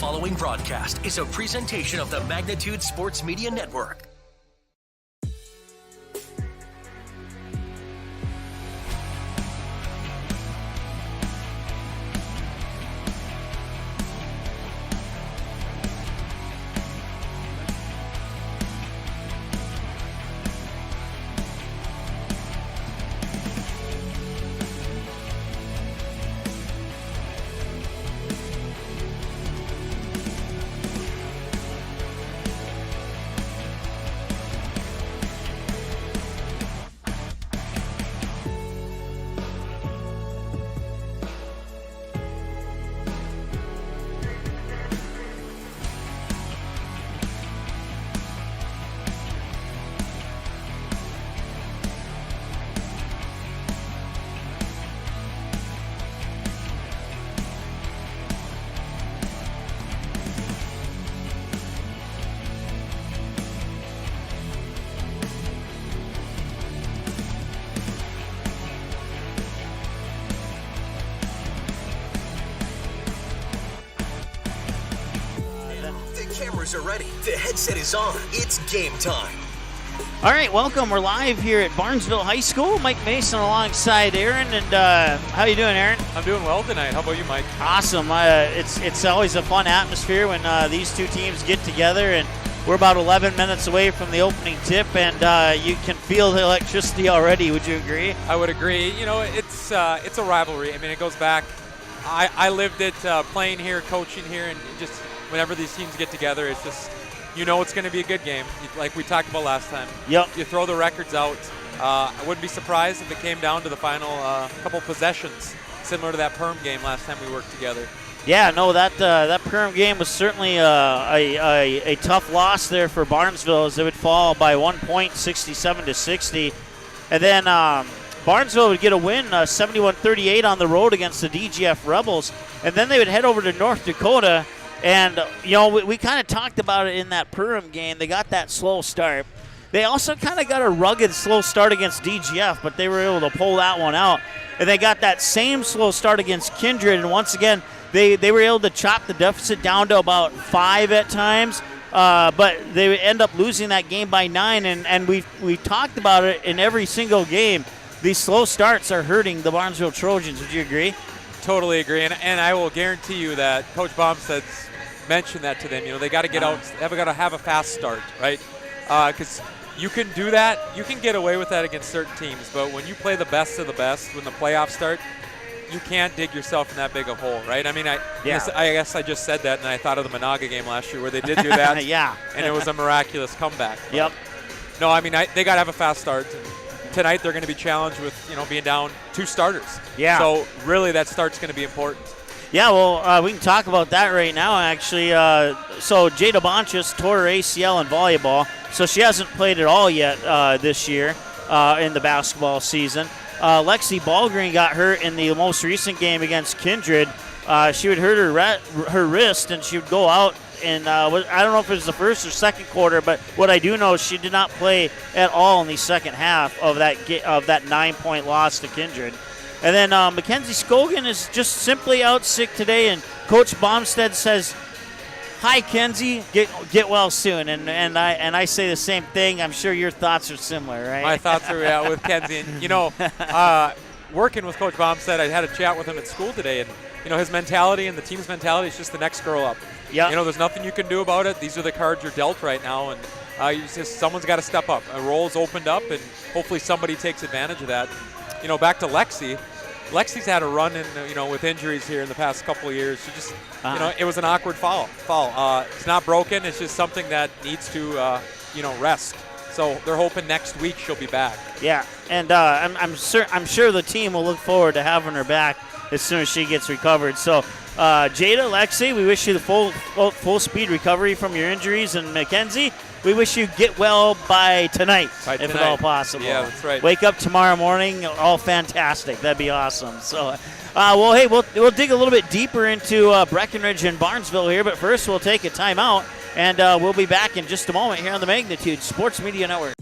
following broadcast is a presentation of the Magnitude Sports Media Network. Cameras are ready. The headset is on. It's game time. All right, welcome. We're live here at Barnesville High School. Mike Mason alongside Aaron. And how you doing, Aaron? I'm doing well tonight. How about you, Mike? Awesome. It's always a fun atmosphere when these two teams get together. And we're about 11 minutes away from the opening tip, and you can feel the electricity already. Would you agree? I would agree. You know, it's a rivalry. I mean, it goes back. I lived it playing here, coaching here, and just whenever these teams get together, it's just, you know, it's going to be a good game, like we talked about last time. Yep. You throw the records out. I wouldn't be surprised if it came down to the final couple possessions, similar to that Perm game last time we worked together. Yeah, no, that Perm game was certainly a tough loss there for Barnesville, as they would fall by 1 point, 67-60. And then Barnesville would get a win, 71-38 on the road against the DGF Rebels. And then they would head over to North Dakota. And, you know, we kind of talked about it in that Perham game. They got that slow start. They also kind of got a rugged slow start against DGF, but they were able to pull that one out. And they got that same slow start against Kindred. And once again, they were able to chop the deficit down to about 5 at times. But they end up losing that game by 9. And we've talked about it in every single game. These slow starts are hurting the Barnesville Trojans. Would you agree? Totally agree. And I will guarantee you that Coach Bomsted's mentioned that to them. You know, they got to get out. They've got to have a fast start, right? Because you can do that. You can get away with that against certain teams. But when you play the best of the best, when the playoffs start, you can't dig yourself in that big a hole, right? I mean, I guess I just said that, and I thought of the Monaga game last year where they did do that. Yeah. And it was a miraculous comeback. But Yep. No, I mean, they got to have a fast start. And tonight they're going to be challenged with, you know, being down 2 starters. Yeah. So really that start's going to be important. Yeah, well, we can talk about that right now, actually. So Jada Bonchus tore her ACL in volleyball, so she hasn't played at all yet this year in the basketball season. Lexi Ballgreen got hurt in the most recent game against Kindred. She would hurt her wrist, and she would go out. And I don't know if it was the first or second quarter, but what I do know is she did not play at all in the second half of that 9-point loss to Kindred. And then Mackenzie Scogan is just simply out sick today, and Coach Bomsted says, "Hi, Kenzie, get well soon." And I say the same thing. I'm sure your thoughts are similar, right? My thoughts are with Kenzie. And, you know, working with Coach Bomsted, I had a chat with him at school today, and you know his mentality and the team's mentality is just the next girl up. Yeah. You know, there's nothing you can do about it. These are the cards you're dealt right now, and someone's got to step up. A role's opened up, and hopefully somebody takes advantage of that. You know, back to Lexi. Lexi's had a run in, you know, with injuries here in the past couple of years. She just, you know, it was an awkward fall. It's not broken. It's just something that needs to, you know, rest. So they're hoping next week she'll be back. Yeah, and I'm sure the team will look forward to having her back as soon as she gets recovered. So, Jada, Lexi, we wish you the full speed recovery from your injuries, and Mackenzie, we wish you get well by tonight, if at all possible. Yeah, that's right. Wake up tomorrow morning, all fantastic. That'd be awesome. So, well, hey, we'll dig a little bit deeper into Breckenridge and Barnesville here, but first we'll take a timeout, and we'll be back in just a moment here on the Magnitude Sports Media Network.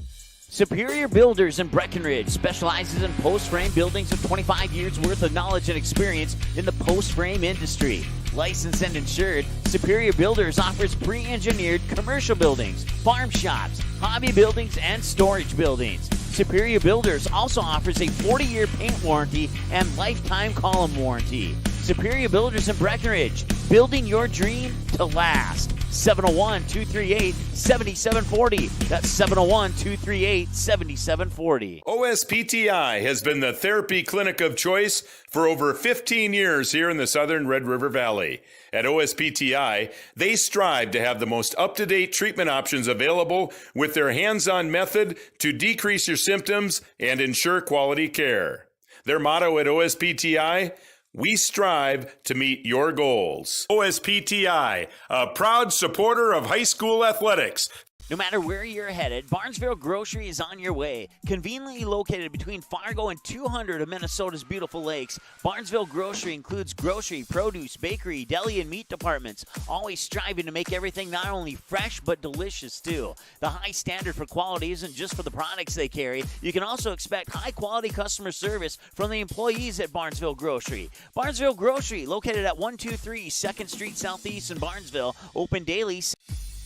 Superior Builders in Breckenridge specializes in post-frame buildings with 25 years worth of knowledge and experience in the post-frame industry. Licensed and insured, Superior Builders offers pre-engineered commercial buildings, farm shops, hobby buildings, and storage buildings. Superior Builders also offers a 40-year paint warranty and lifetime column warranty. Superior Builders in Breckenridge, building your dream to last. 701-238-7740. That's 701-238-7740. OSPTI has been the therapy clinic of choice for over 15 years here in the southern Red River Valley. At OSPTI, they strive to have the most up-to-date treatment options available with their hands-on method to decrease your symptoms and ensure quality care. Their motto at OSPTI: we strive to meet your goals. OSPTI, a proud supporter of high school athletics. No matter where you're headed, Barnesville Grocery is on your way. Conveniently located between Fargo and 200 of Minnesota's beautiful lakes, Barnesville Grocery includes grocery, produce, bakery, deli, and meat departments, always striving to make everything not only fresh but delicious too. The high standard for quality isn't just for the products they carry. You can also expect high-quality customer service from the employees at Barnesville Grocery. Barnesville Grocery, located at 123 2nd Street Southeast in Barnesville, open daily.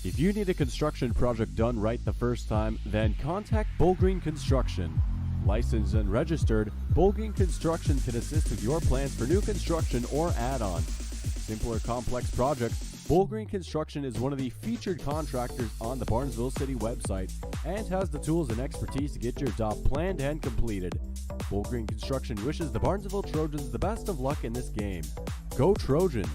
If you need a construction project done right the first time, then contact Bullgreen Construction. Licensed and registered, Bullgreen Construction can assist with your plans for new construction or add-on. Simple or complex projects, Bullgreen Construction is one of the featured contractors on the Barnesville City website and has the tools and expertise to get your job planned and completed. Bullgreen Construction wishes the Barnesville Trojans the best of luck in this game. Go Trojans!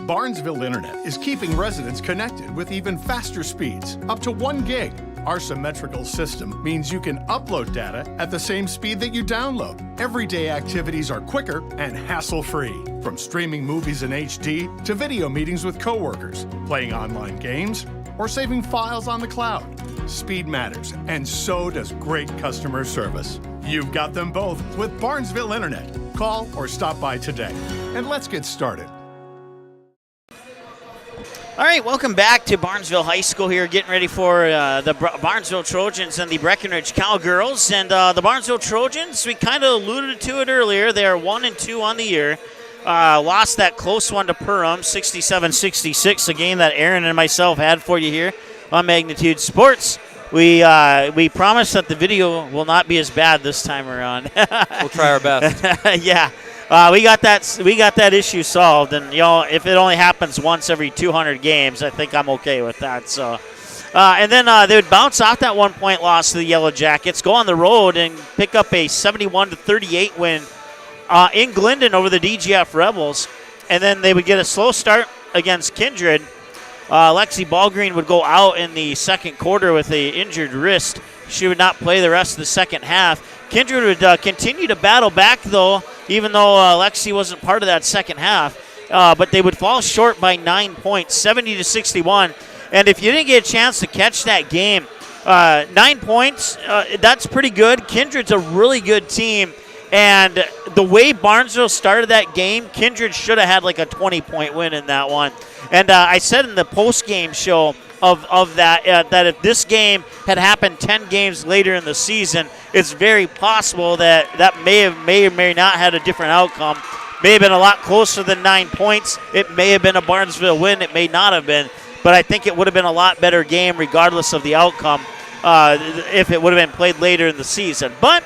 Barnesville Internet is keeping residents connected with even faster speeds, up to 1 gig. Our symmetrical system means you can upload data at the same speed that you download. Everyday activities are quicker and hassle-free, from streaming movies in HD to video meetings with coworkers, playing online games, or saving files on the cloud. Speed matters, and so does great customer service. You've got them both with Barnesville Internet. Call or stop by today. And let's get started. All right, welcome back to Barnesville High School here, getting ready for the Barnesville Trojans and the Breckenridge Cowgirls. And the Barnesville Trojans, we kind of alluded to it earlier. They are 1-2 on the year. Lost that close one to Perham, 67-66, a game that Aaron and myself had for you here on Magnitude Sports. We promise that the video will not be as bad this time around. We'll try our best. Yeah. We got that issue solved, and if it only happens once every 200 games, I think I'm okay with that. So, and then they would bounce off that 1-point loss to the Yellow Jackets, go on the road and pick up a 71-38 win in Glendon over the DGF Rebels, and then they would get a slow start against Kindred. Lexi Ballgreen would go out in the second quarter with an injured wrist. She would not play the rest of the second half. Kindred would continue to battle back, though, even though Lexi wasn't part of that second half. But they would fall short by 9 points, 70-61. And if you didn't get a chance to catch that game, 9 points, that's pretty good. Kindred's a really good team. And the way Barnesville started that game, Kindred should have had like a 20-point win in that one. And I said in the post-game show of that, that if this game had happened 10 games later in the season, it's very possible that may or may not had a different outcome. May have been a lot closer than 9 points. It may have been a Barnesville win. It may not have been. But I think it would have been a lot better game regardless of the outcome if it would have been played later in the season. But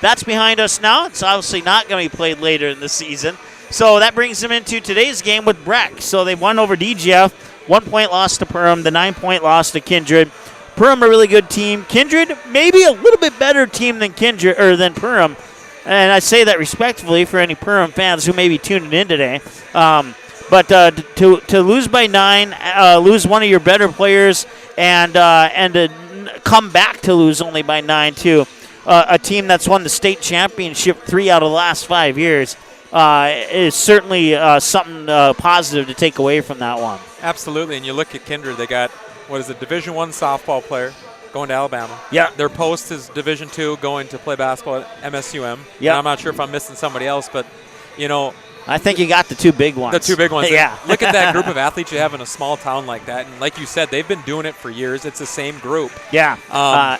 that's behind us now. It's obviously not going to be played later in the season. So that brings them into today's game with Breck. So they won over DGF. 1-point loss to Perham, the 9-point loss to Kindred. Perham, a really good team. Kindred, maybe a little bit better team than Perham. And I say that respectfully for any Perham fans who may be tuning in today. But to lose by 9, lose one of your better players, and to come back to lose only by 9 too. A team that's won the state championship 3 out of the last 5 years is certainly something positive to take away from that one. Absolutely, and you look at Kindred, they got, Division I softball player going to Alabama. Yeah. Their post is Division II going to play basketball at MSUM. Yeah. I'm not sure if I'm missing somebody else, but, I think you got the two big ones. The two big ones. Yeah. Look at that group of athletes you have in a small town like that. And like you said, they've been doing it for years. It's the same group. Yeah.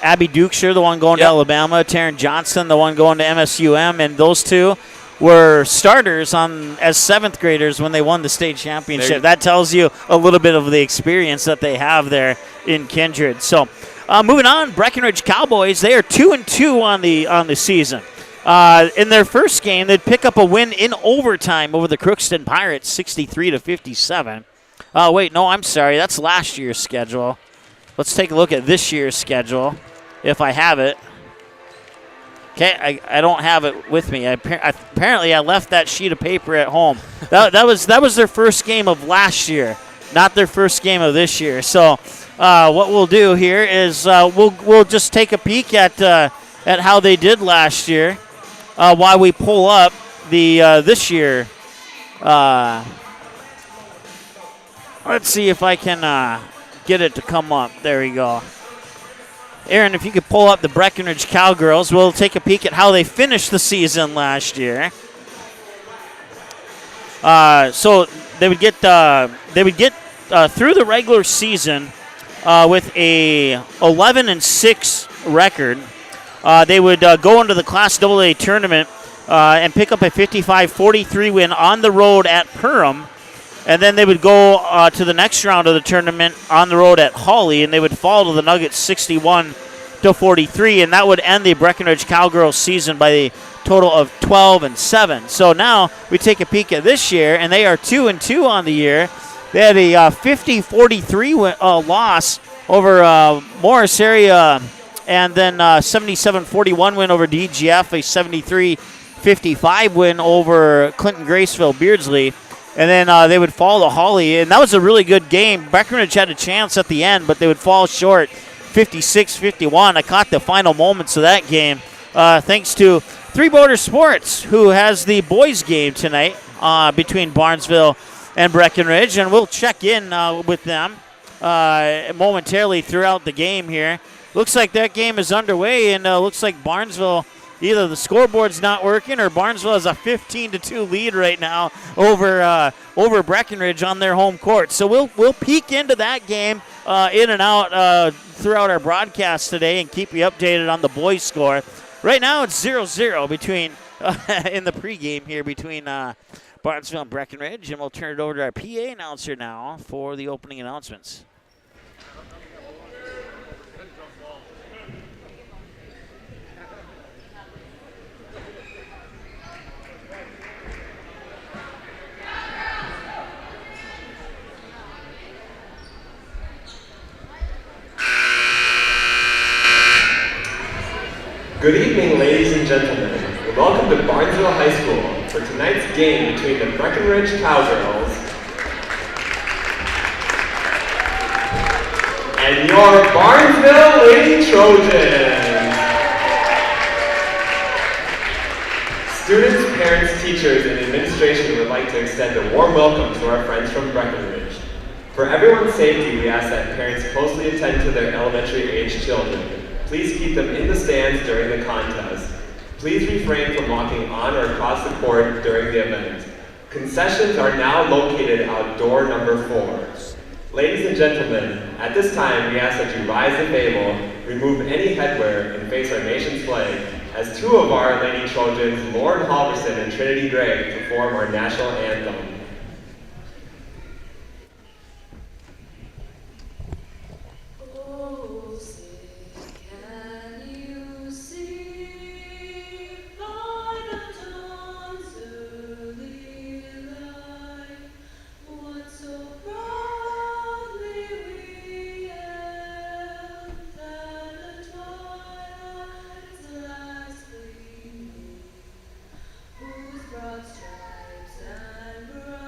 Abby Dukeshire, the one going to Alabama. Taryn Johnson, the one going to MSUM. And those two were starters as seventh graders when they won the state championship. That tells you a little bit of the experience that they have there in Kindred. So moving on, Breckenridge Cowboys, they are 2-2 on the season. In their first game, they'd pick up a win in overtime over the Crookston Pirates, 63-57. Wait, no, I'm sorry. That's last year's schedule. Let's take a look at this year's schedule, if I have it. Okay, I don't have it with me. Apparently, I left that sheet of paper at home. That was their first game of last year, not their first game of this year. So, what we'll do here is we'll just take a peek at how they did last year. While we pull up the this year, let's see if I can get it to come up. There we go. Aaron, if you could pull up the Breckenridge Cowgirls, we'll take a peek at how they finished the season last year. So they would get through the regular season with a 11-6 record. They would go into the Class AA tournament and pick up a 55-43 win on the road at Perham. And then they would go to the next round of the tournament on the road at Hawley, and they would fall to the Nuggets 61-43, and that would end the Breckenridge Cowgirls season by the total of 12-7. So now we take a peek at this year, and they are 2-2 on the year. They had a 50-43 loss over Morris area. And then 77-41 win over DGF, a 73-55 win over Clinton Graceville Beardsley. And then they would fall to Hawley. And that was a really good game. Breckenridge had a chance at the end, but they would fall short 56-51. I caught the final moments of that game thanks to Three Border Sports, who has the boys game tonight between Barnesville and Breckenridge. And we'll check in with them momentarily throughout the game here. Looks like that game is underway, and looks like Barnesville, either the scoreboard's not working or Barnesville has a 15-2 lead right now over Breckenridge on their home court. So we'll peek into that game in and out throughout our broadcast today and keep you updated on the boys' score. Right now it's 0-0 between in the pregame here between Barnesville and Breckenridge, and we'll turn it over to our PA announcer now for the opening announcements. Good evening, ladies and gentlemen, and welcome to Barnesville High School for tonight's game between the Breckenridge Cowgirls and your Barnesville Lady Trojans. Students, parents, teachers, and administration would like to extend a warm welcome to our friends from Breckenridge. For everyone's safety, we ask that parents closely attend to their elementary-aged children. Please keep them in the stands during the contest. Please refrain from walking on or across the court during the event. Concessions are now located out door number 4. Ladies and gentlemen, at this time we ask that you rise the table, remove any headwear, and face our nation's flag as two of our Lady Trojans, Lauren Halverson and Trinity Gray, perform our national anthem. Stripes and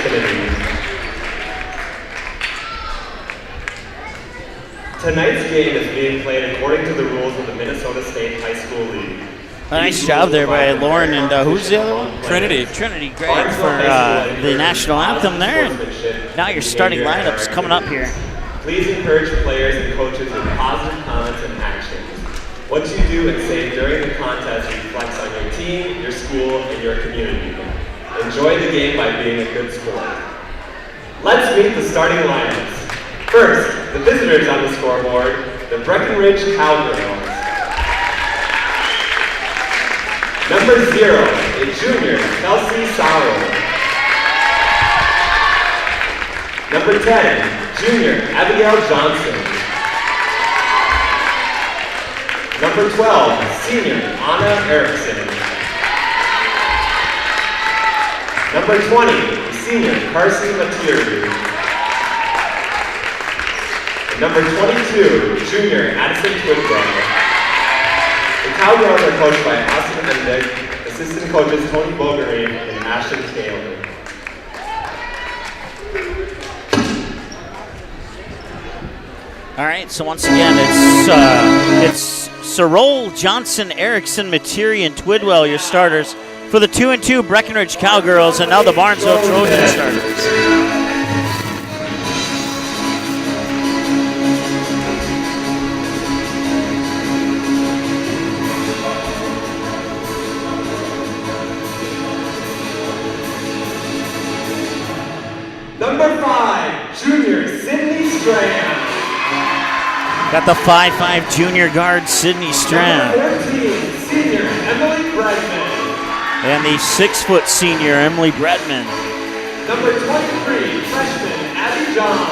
infinity. Tonight's game is being played according to the rules of the Minnesota State High School League. Nice job there by Lauren, and who's the other one? Trinity. Trinity, great for the national anthem there. And now your starting lineup's coming up here. Please encourage players and coaches with positive comments and actions. What you do and say during the contest reflects on your team, your school, and your community. Enjoy the game by being a good sport. Let's meet the starting lineups. First, the visitors on the scoreboard, the Breckenridge Cowgirls. Number 0, a junior, Kelsey Sorrow. Number 10, junior, Abigail Johnson. Number 12, senior, Anna Erickson. Number 20, senior, Carson Materi. Number 22, junior, Addison Twidwell. The Cowgirls are coached by Austin Mendick, assistant coaches Tony Bogerine and Ashton Taylor. All right, so once again, it's Sorrell, Johnson, Erickson, Materi, and Twidwell, your starters for the 2-2 Breckenridge Cowgirls, and now the Barnesville Trojans starters. Number 5, junior, Sydney Strand. Got the 5'5" junior guard, Sydney Strand. Number 14, senior, Emily Bregman. And the 6-foot senior, Emily Bregman. Number 23, freshman, Abby John.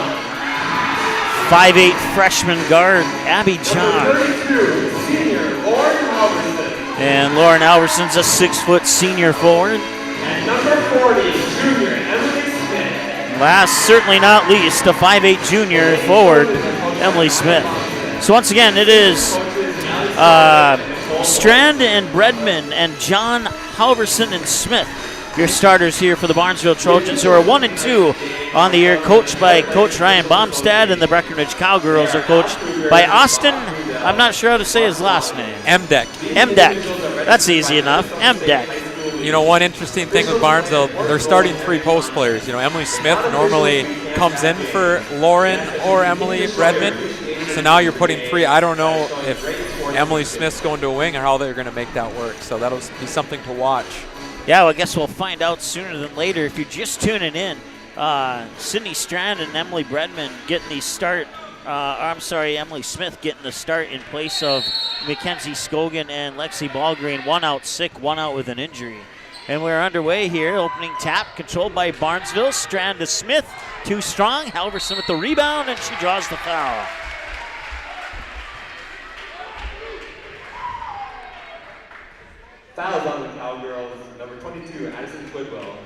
5'8" freshman guard, Abby John. Number 32, senior, Lauren Alverson. And Lauren Alverson's a 6-foot senior forward. And number 40, junior, Emily Smith. Last, certainly not least, a 5'8" junior forward, Emily Smith. So once again, it is Strand and Bredman and John, Halverson, and Smith, your starters here for the Barnesville Trojans, who are 1-2 on the year, coached by Coach Ryan Baumstad, and the Breckenridge Cowgirls are coached by Austin. I'm not sure how to say his last name. MDEC. MDEC. That's easy enough. MDEC. You know, one interesting thing with Barnesville, they're starting 3 post players. You know, Emily Smith normally comes in for Lauren or Emily Bredman. So now you're putting 3. I don't know if Emily Smith's going to a wing or how they're going to make that work. So that'll be something to watch. Yeah, well, I guess we'll find out sooner than later. If you're just tuning in, Sydney Strand and Emily Bredman getting the start. Emily Smith getting the start in place of Mackenzie Scogan and Lexi Ballgreen. One out sick, one out with an injury. And we're underway here. Opening tap controlled by Barnesville. Strand to Smith, too strong. Halverson with the rebound, and she draws the foul. Fouls on the Cowgirls, number 22, Addison Twidwell.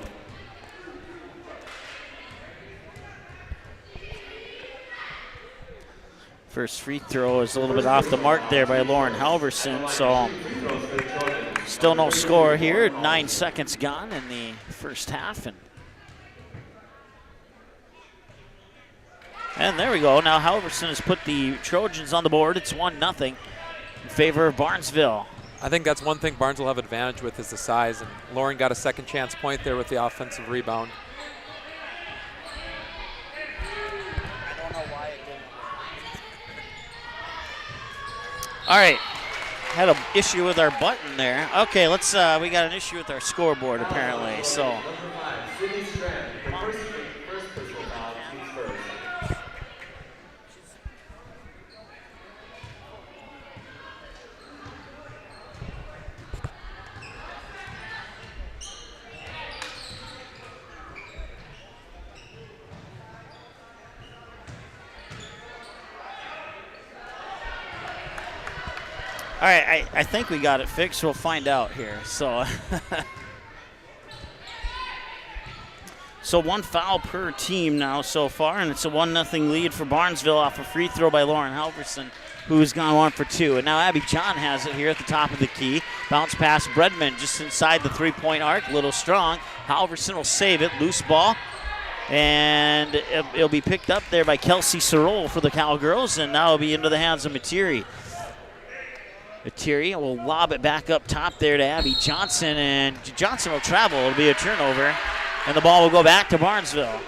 First free throw is a little bit off the mark there by Lauren Halverson, so still no score here. 9 seconds gone in the first half. And there we go. Now Halverson has put the Trojans on the board. It's 1-0 in favor of Barnesville. I think that's one thing Barnes will have advantage with is the size, and Lauren got a second chance point there with the offensive rebound. I don't know why it didn't. All right, had an issue with our button there. Okay, let's. We got an issue with our scoreboard apparently. So. Number 5, Sydney Strand. First personal foul, she's first. All right, I think we got it fixed. We'll find out here. So, so 1 foul per team now so far, and it's a 1-0 lead for Barnesville off a free throw by Lauren Halverson, who's gone 1 for 2. And now Abby John has it here at the top of the key. Bounce pass Bredman just inside the 3-point arc, little strong. Halverson will save it. Loose ball. And it'll be picked up there by Kelsey Sorrell for the Cowgirls, and now it'll be into the hands of Materi. Materi will lob it back up top there to Abby Johnson, and Johnson will travel. It'll be a turnover, and the ball will go back to Barnesville.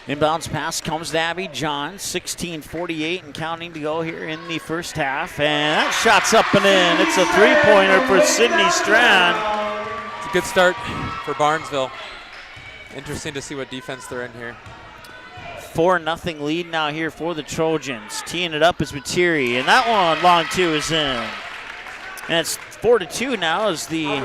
Inbounds pass comes to Abby John, 16:48 and counting to go here in the first half. And that shot's up and in. It's a three-pointer for Sydney Strand. It's a good start for Barnesville. Interesting to see what defense they're in here. 4-0 lead now here for the Trojans. Teeing it up is Materi, and that one long two is in. And it's 4-2 now as the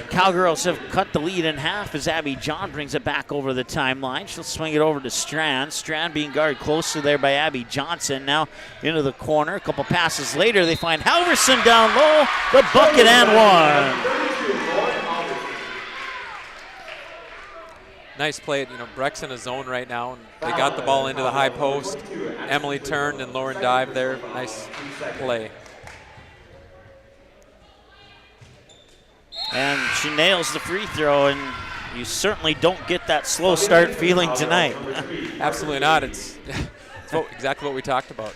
Cowgirls have cut the lead in half as Abby John brings it back over the timeline. She'll swing it over to Strand. Strand being guarded closely there by Abby Johnson. Now into the corner. A couple passes later, they find Halverson down low. The bucket and one. Nice play. You know, Breck's in a zone right now, and they got the ball into the high post. Emily turned and Lauren dived there. Nice play. And she nails the free throw, and you certainly don't get that slow start feeling tonight. Absolutely not. It's exactly what we talked about.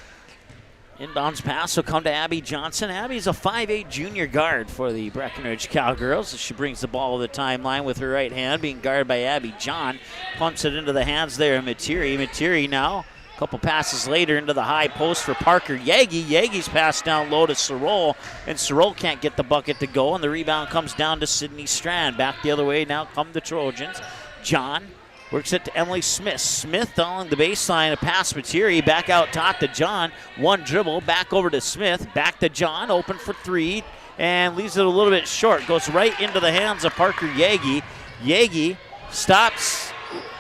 Inbounds pass will come to Abby Johnson. Abby's a 5'8" junior guard for the Breckenridge Cowgirls as she brings the ball to the timeline with her right hand, being guarded by Abby John. Pumps it into the hands there of Materi. Materi now, a couple passes later into the high post for Parker Yagi. Yagi's pass down low to Sorrell, and Sorrell can't get the bucket to go, and the rebound comes down to Sydney Strand. Back the other way now come the Trojans. John works it to Emily Smith. Smith along the baseline, a pass Materi, back out top to John. One dribble, back over to Smith, back to John, open for three, and leaves it a little bit short. Goes right into the hands of Parker Yagi. Yagi stops.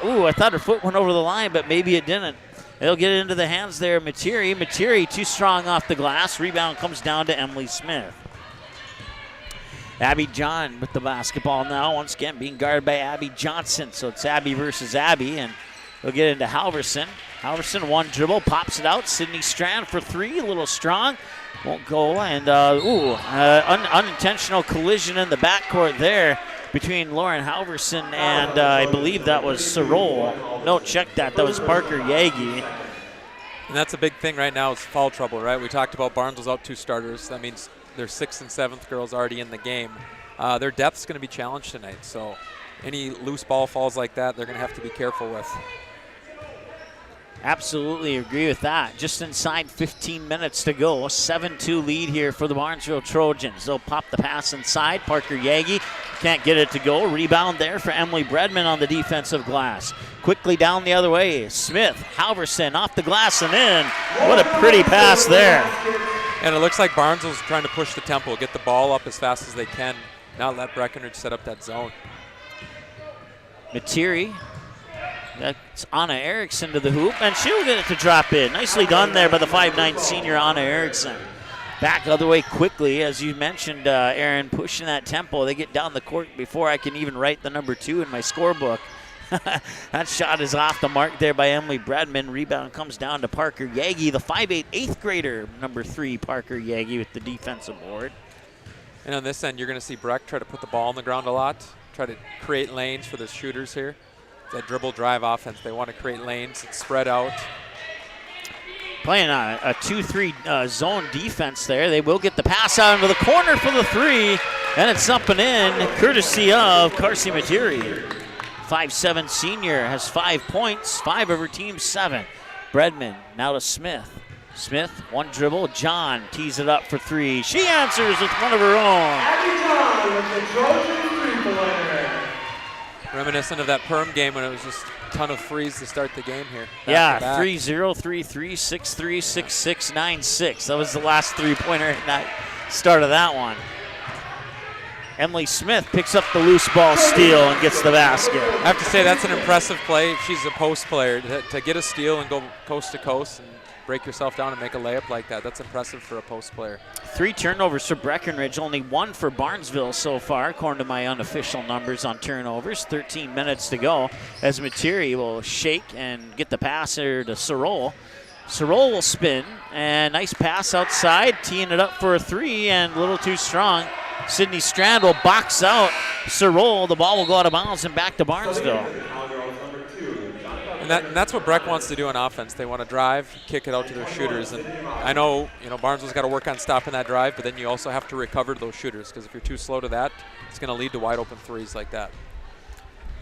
Ooh, I thought her foot went over the line, but maybe it didn't. They'll get it into the hands there of Materi. Materi too strong off the glass. Rebound comes down to Emily Smith. Abby John with the basketball now, once again being guarded by Abby Johnson. So it's Abby versus Abby, and they'll get into Halverson. Halverson, one dribble, pops it out. Sydney Strand for three, a little strong. Won't go, and unintentional collision in the backcourt there between Lauren Halverson and I believe that was Sorrell. No, check that. That was Parker Yagi. And that's a big thing right now is foul trouble, right? We talked about Barnesville's out two starters. That means their 6th and 7th girls already in the game. Their depth's going to be challenged tonight, so any loose ball falls like that, they're going to have to be careful with. Absolutely agree with that. Just inside 15 minutes to go. A 7-2 lead here for the Barnesville Trojans. They'll pop the pass inside. Parker Yagi can't get it to go. Rebound there for Emily Bredman on the defensive glass. Quickly down the other way. Smith, Halverson off the glass and in. What a pretty pass there. And it looks like Barnesville's trying to push the tempo, get the ball up as fast as they can, not let Breckenridge set up that zone. Materi. That's Anna Erickson to the hoop, and she'll get it to drop in. Nicely done there by the 5'9" senior Anna Erickson. Back the other way quickly, as you mentioned, Aaron, pushing that tempo. They get down the court before I can even write the number 2 in my scorebook. That shot is off the mark there by Emily Bradman. Rebound comes down to Parker Yagi, the 5'8", 8th grader, number 3, Parker Yagi with the defensive board. And on this end, you're going to see Breck try to put the ball on the ground a lot, try to create lanes for the shooters here. That dribble drive offense, they want to create lanes and spread out. Playing a 2-3 zone defense there. They will get the pass out into the corner for the 3, and it's up and in, courtesy of Karsi Materi. 5'7" senior has 5 points, 5 of her team's 7. Bredman now to Smith. Smith, one dribble. John tees it up for 3. She answers with one of her own. Abby John with the Trojan three-pointer. Reminiscent of that Perm game when it was just a ton of threes to start the game here. Yeah, 3-0, 3-3, 6-3, 6-6, 9-6. That was the last three-pointer at that start of that one. Emily Smith picks up the loose ball steal and gets the basket. I have to say that's an impressive play. She's a post player. To get a steal and go coast to coast and break yourself down and make a layup like that, that's impressive for a post player. 3 turnovers for Breckenridge, only 1 for Barnesville so far, according to my unofficial numbers on turnovers. 13 minutes to go as Materi will shake and get the passer to Sorrell. Sorrell will spin, and nice pass outside, teeing it up for a 3, and a little too strong. Sydney Strand will box out Sorol. The ball will go out of bounds and back to Barnesville. And that's what Breck wants to do on offense. They want to drive, kick it out to their shooters. And I know, Barnesville's got to work on stopping that drive, but then you also have to recover those shooters, because if you're too slow to that, it's going to lead to wide open threes like that.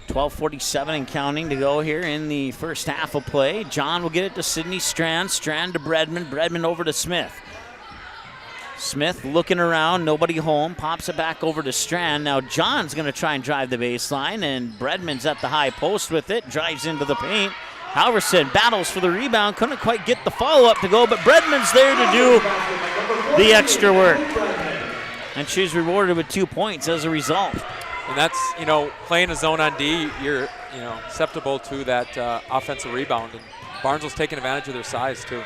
12:47 and counting to go here in the first half of play. John will get it to Sydney Strand. Strand to Bredman. Bredman over to Smith. Smith looking around, nobody home, pops it back over to Strand. Now John's going to try and drive the baseline, and Bredman's at the high post with it, drives into the paint. Halverson battles for the rebound, couldn't quite get the follow-up to go, but Bredman's there to do the extra work. And she's rewarded with 2 points as a result. And that's, playing a zone on D, you're, susceptible to that offensive rebound. And Barnesville's taking advantage of their size, too.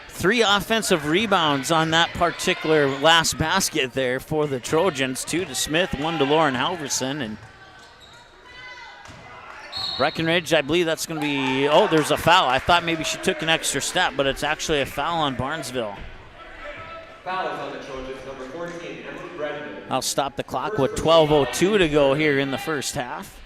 3 offensive rebounds on that particular last basket there for the Trojans. 2 to Smith, 1 to Lauren Halverson. And Breckenridge, I believe that's going to be, there's a foul. I thought maybe she took an extra step, but it's actually a foul on Barnesville. Foul is on the Trojans, number 14, Emily Bredman. I'll stop the clock with 12:02 to go here in the first half.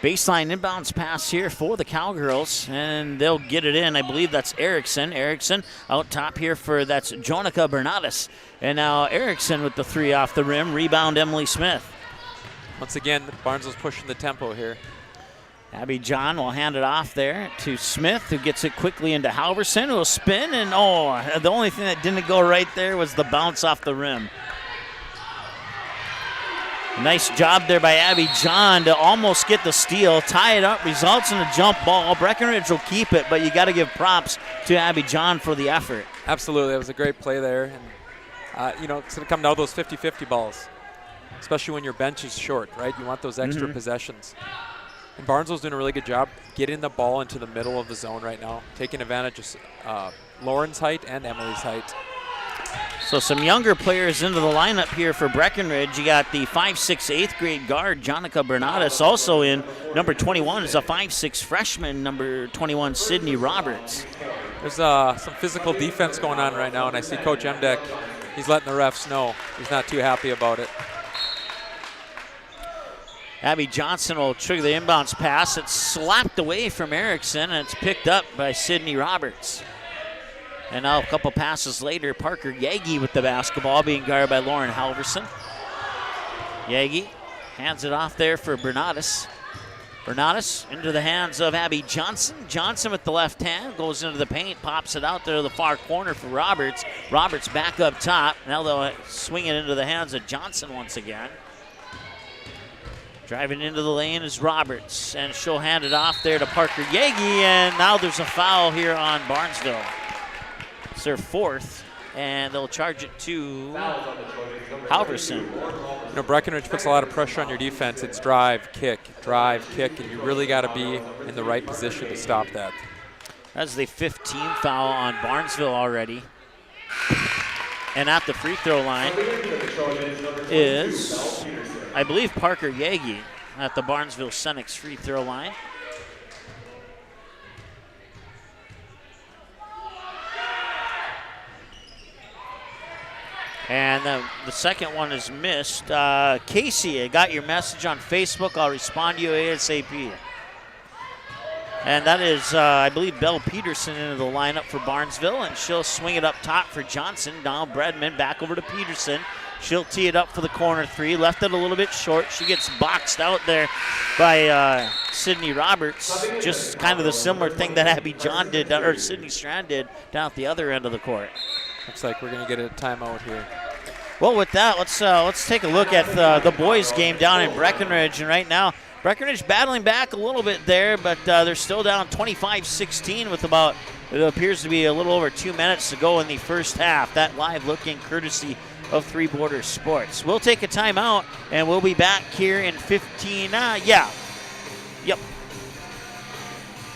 Baseline inbounds pass here for the Cowgirls, and they'll get it in. I believe that's Erickson. Erickson out top here that's Jonica Bernardis. And now Erickson with the 3 off the rim. Rebound Emily Smith. Once again, Barnesville's pushing the tempo here. Abby John will hand it off there to Smith, who gets it quickly into Halverson, who will spin. And the only thing that didn't go right there was the bounce off the rim. Nice job there by Abby John to almost get the steal, tie it up, results in a jump ball. Breckenridge will keep it, but you got to give props to Abby John for the effort. Absolutely, that was a great play there. And, it's going to come down to those 50-50 balls, especially when your bench is short, right? You want those extra possessions. And Barnesville's doing a really good job getting the ball into the middle of the zone right now, taking advantage of Lauren's height and Emily's height. So some younger players into the lineup here for Breckenridge. You got the 5'6", 8th grade guard, Jonica Bernardis. Also in number 21 is a 5'6" freshman, number 21, Sydney Roberts. There's some physical defense going on right now, and I see Coach Emdeck, he's letting the refs know. He's not too happy about it. Abby Johnson will trigger the inbounds pass. It's slapped away from Erickson, and it's picked up by Sydney Roberts. And now a couple passes later, Parker Yagi with the basketball, being guarded by Lauren Halverson. Yagi hands it off there for Bernardis. Bernardis into the hands of Abby Johnson. Johnson with the left hand goes into the paint, pops it out there to the far corner for Roberts. Roberts back up top. Now they'll swing it into the hands of Johnson once again. Driving into the lane is Roberts, and she'll hand it off there to Parker Yagi, and now there's a foul here on Barnesville. It's their 4th, and they'll charge it to Halverson. Breckenridge puts a lot of pressure on your defense. It's drive, kick, and you really got to be in the right position to stop that. That's the 15th foul on Barnesville already. And at the free throw line is, I believe, Parker Yagi at the Barnesville Senex free throw line. And the second one is missed. Casey, I got your message on Facebook. I'll respond to you ASAP. And that is, I believe, Belle Peterson into the lineup for Barnesville, and she'll swing it up top for Johnson. Now Bredman back over to Peterson. She'll tee it up for the corner 3. Left it a little bit short. She gets boxed out there by Sydney Roberts. Just kind of the similar thing that Abby John did, or Sydney Strand did, down at the other end of the court. Looks like we're going to get a timeout here. Well, with that, let's take a look at the boys' game down in Breckenridge. And right now, Breckenridge battling back a little bit there, but they're still down 25-16 with about, it appears to be a little over 2 minutes to go in the first half. That live looking courtesy of Three Borders Sports. We'll take a timeout, and we'll be back here in 15. Yep.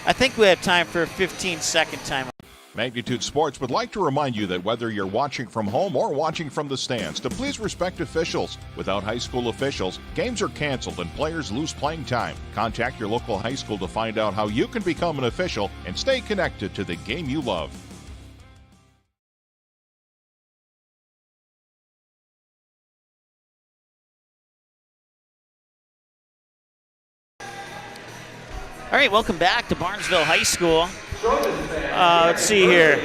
I think we have time for a 15-second timeout. Magnitude Sports would like to remind you that whether you're watching from home or watching from the stands, to please respect officials. Without high school officials, games are canceled and players lose playing time. Contact your local high school to find out how you can become an official and stay connected to the game you love. All right, welcome back to Barnesville High School. Let's see here.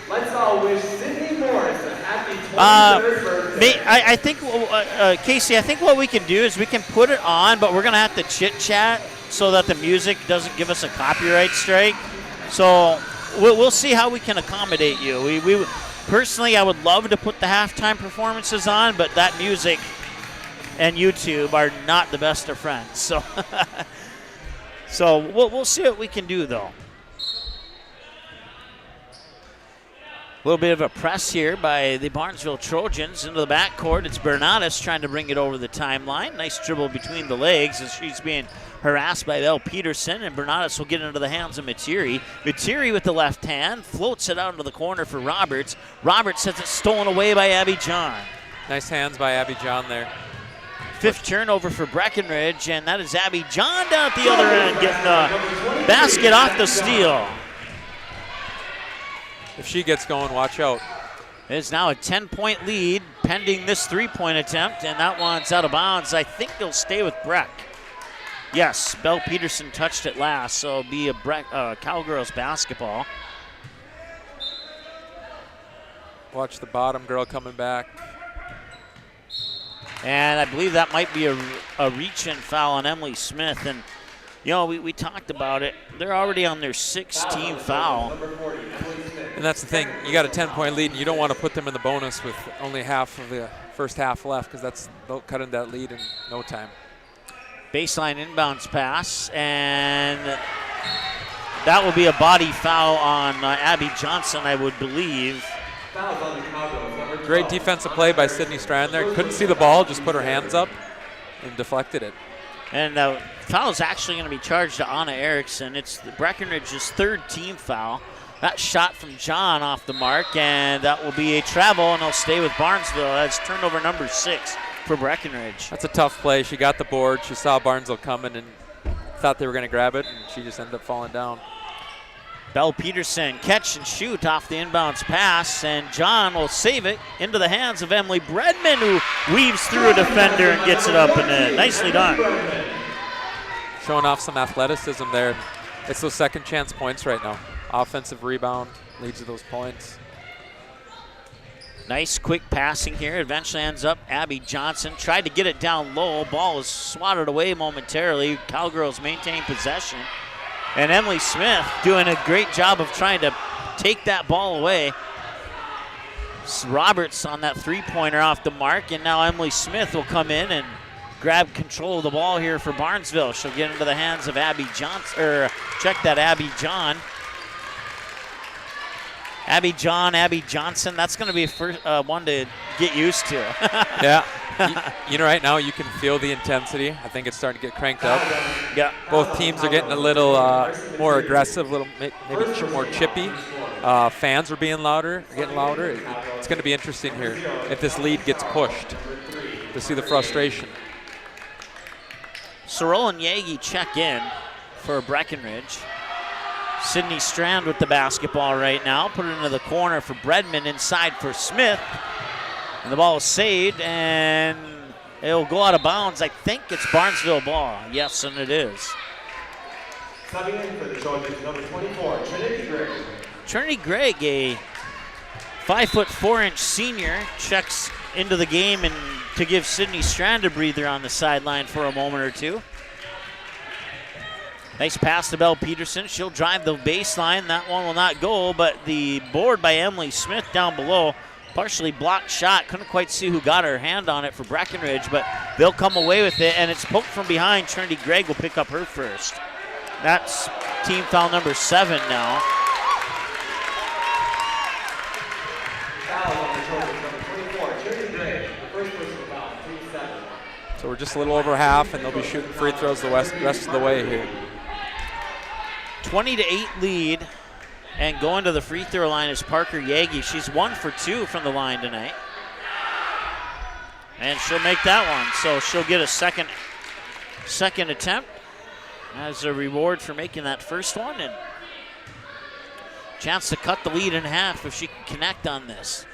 Let's all wish Sydney Morris a happy 23rd birthday. I think, Casey, I think what we can do is we can put it on, but we're going to have to chit-chat so that the music doesn't give us a copyright strike. So we'll see how we can accommodate you. We personally, I would love to put the halftime performances on, but that music and YouTube are not the best of friends. So, so we'll see what we can do, though. A little bit of a press here by the Barnesville Trojans into the backcourt. It's Bernatis trying to bring it over the timeline. Nice dribble between the legs as she's being harassed by Belle Peterson, and Bernatis will get into the hands of Materi. Materi with the left hand floats it out into the corner for Roberts. Roberts has it stolen away by Abby John. Nice hands by Abby John there. Fifth turnover for Breckenridge, and that is Abby John down at the other end getting the basket off the steal. If she gets going, watch out. It's now a 10-point lead pending this three-point attempt, and that one's out of bounds. I think they'll stay with Breck. Yes, Belle Peterson touched it last, so it'll be a Cowgirls basketball. Watch the bottom girl coming back. And I believe that might be a reach-in foul on Emily Smith. And, you know, we talked about it. They're already on their 6th team foul. And that's the thing. You got a 10-point lead, and you don't want to put them in the bonus with only half of the first half left, because they'll cut in that lead in no time. Baseline inbounds pass, and that will be a body foul on Abby Johnson, I would believe. Great defensive play by Sydney Strand there. Couldn't see the ball, just put her hands up and deflected it. And the foul is actually going to be charged to Anna Erickson. It's the Breckenridge's 3rd team foul. That shot from John off the mark, and that will be a travel, and they'll stay with Barnesville. That's turnover number 6 for Breckenridge. That's a tough play. She got the board. She saw Barnesville coming and thought they were going to grab it, and she just ended up falling down. Belle Peterson catch and shoot off the inbounds pass, and John will save it into the hands of Emily Bredman, who weaves through a defender and gets it up and in. Nicely done. Showing off some athleticism there. It's those second chance points right now. Offensive rebound leads to those points. Nice quick passing here. Eventually ends up Abby Johnson. Tried to get it down low. Ball was swatted away momentarily. Cowgirls maintain possession. And Emily Smith doing a great job of trying to take that ball away. Roberts on that three-pointer off the mark, and now Emily Smith will come in and grab control of the ball here for Barnesville. She'll get into the hands of Abby Johnson, or check that, Abby John. Abby Johnson, that's going to be one to get used to. Yeah. You know, right now you can feel the intensity. I think it's starting to get cranked up. Yeah. Both teams are getting a little more aggressive, maybe more chippy. Fans are being louder, getting louder. It's going to be interesting here if this lead gets pushed to see the frustration. Sorrell and Yagi check in for Breckenridge. Sydney Strand with the basketball right now. Put it into the corner for Bredman, inside for Smith. And the ball is saved, and it'll go out of bounds. I think it's Barnesville ball. Yes, and it is. Coming in for the Trojans, number 24, Trinity Gregg. Trinity Gregg, a 5'4" senior, checks into the game and to give Sydney Strand a breather on the sideline for a moment or two. Nice pass to Belle Peterson. She'll drive the baseline. That one will not go, but the board by Emily Smith down below, partially blocked shot. Couldn't quite see who got her hand on it for Breckenridge, but they'll come away with it, and it's poked from behind. Trinity Gregg will pick up her first. That's team foul number 7 now. Foul on the Trojans, number 24, Trinity Gregg. The first personal foul, team 7. So we're just a little over half, and they'll be shooting free throws the rest of the way here. 20-8 lead, and going to the free throw line is Parker Yagi. She's 1 for 2 from the line tonight. And she'll make that one, so she'll get a second attempt as a reward for making that first one, and chance to cut the lead in half if she can connect on this.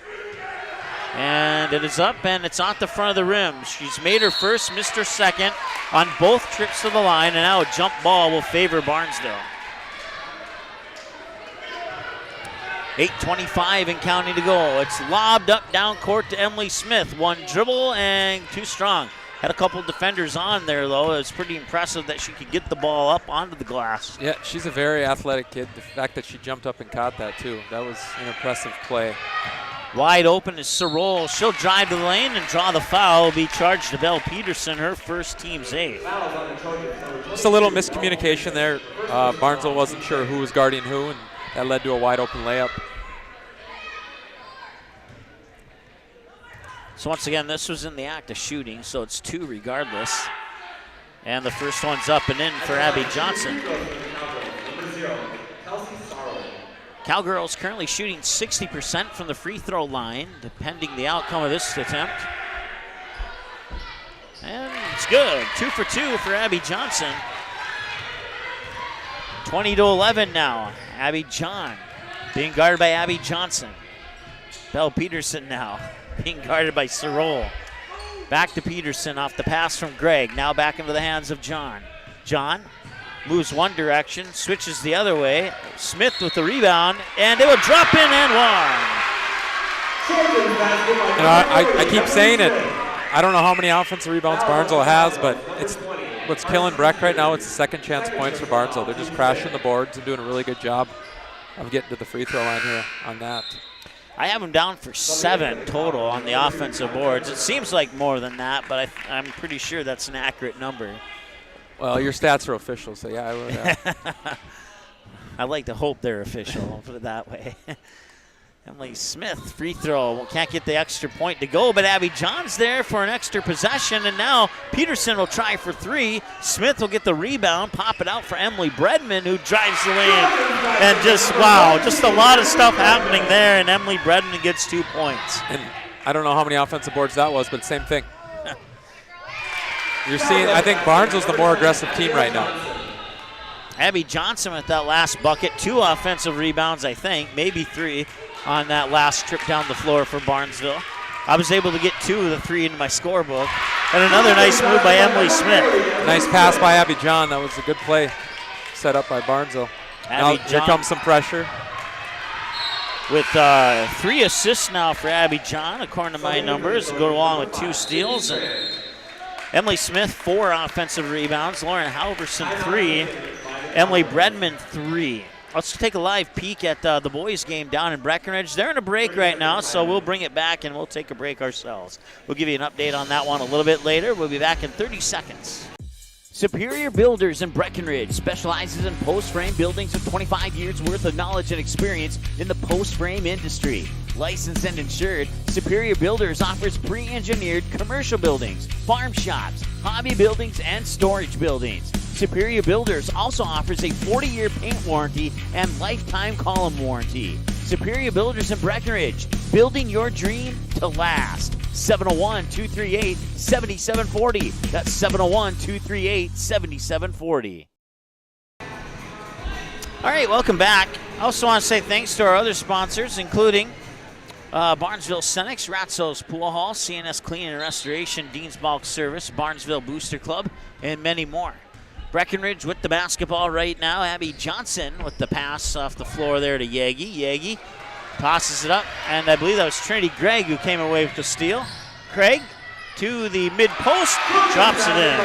And it is up, and it's on the front of the rim. She's made her first, missed her second on both trips to the line, and now a jump ball will favor Barnesville. 8:25 and counting to go. It's lobbed up down court to Emily Smith. One dribble and too strong. Had a couple defenders on there, though. It was pretty impressive that she could get the ball up onto the glass. Yeah, she's a very athletic kid. The fact that she jumped up and caught that, too, that was an impressive play. Wide open is Sorol. She'll drive to the lane and draw the foul. Will be charged to Belle Peterson, her first team's 8th. Just a little miscommunication there. Barnesville wasn't sure who was guarding who, and that led to a wide open layup. So once again, this was in the act of shooting, so it's 2 regardless. And the first one's up and in for Abby Johnson. Cowgirls currently shooting 60% from the free throw line, depending the outcome of this attempt. And it's good. 2 for 2 for Abby Johnson. 20-11 now. Abby John being guarded by Abby Johnson. Belle Peterson now being guarded by Sorol. Back to Peterson off the pass from Gregg. Now back into the hands of John. John moves one direction, switches the other way. Smith with the rebound, and it will drop in and one. You know, I keep saying it. I don't know how many offensive rebounds Barnesville has, but it's what's killing Breck right now. It's the second chance points for Barnesville. They're just crashing the boards and doing a really good job of getting to the free throw line here on that. I have them down for 7 total on the offensive boards. It seems like more than that, but I'm pretty sure that's an accurate number. Well, your stats are official, so yeah, I would. I like to hope they're official, I'll put it that way. Emily Smith, free throw. Can't get the extra point to go, but Abby John's there for an extra possession, and now Peterson will try for 3. Smith will get the rebound, pop it out for Emily Bredman, who drives the lane. And just, wow, just a lot of stuff happening there, and Emily Bredman gets 2 points. And I don't know how many offensive boards that was, but same thing. You're seeing, I think Barnesville's the more aggressive team right now. Abby Johnson with that last bucket. 2 offensive rebounds, I think, maybe 3 on that last trip down the floor for Barnesville. I was able to get 2 of the 3 into my scorebook. And another nice move by Emily Smith. Nice pass by Abby John. That was a good play set up by Barnesville. Now, here comes some pressure. With 3 assists now for Abby John, according to my numbers. Go along with 2 steals. And Emily Smith, 4 offensive rebounds. Lauren Halverson, 3. Emily Bredman, 3. Let's take a live peek at the boys' game down in Breckenridge. They're in a break right now, so we'll bring it back and we'll take a break ourselves. We'll give you an update on that one a little bit later. We'll be back in 30 seconds. Superior Builders in Breckenridge specializes in post-frame buildings with 25 years worth of knowledge and experience in the post-frame industry. Licensed and insured, Superior Builders offers pre-engineered commercial buildings, farm shops, hobby buildings, and storage buildings. Superior Builders also offers a 40-year paint warranty and lifetime column warranty. Superior Builders in Breckenridge, building your dream to last. 701-238-7740. That's 701-238-7740. All right, welcome back. I also want to say thanks to our other sponsors, including Barnesville Cenex, Ratzo's Pool Hall, CNS Clean and Restoration, Dean's Bulk Service, Barnesville Booster Club, and many more. Breckenridge with the basketball right now. Abby Johnson with the pass off the floor there to Yagi. Yagi tosses it up, and I believe that was Trinity Gregg who came away with the steal. Craig to the mid-post, drops it in.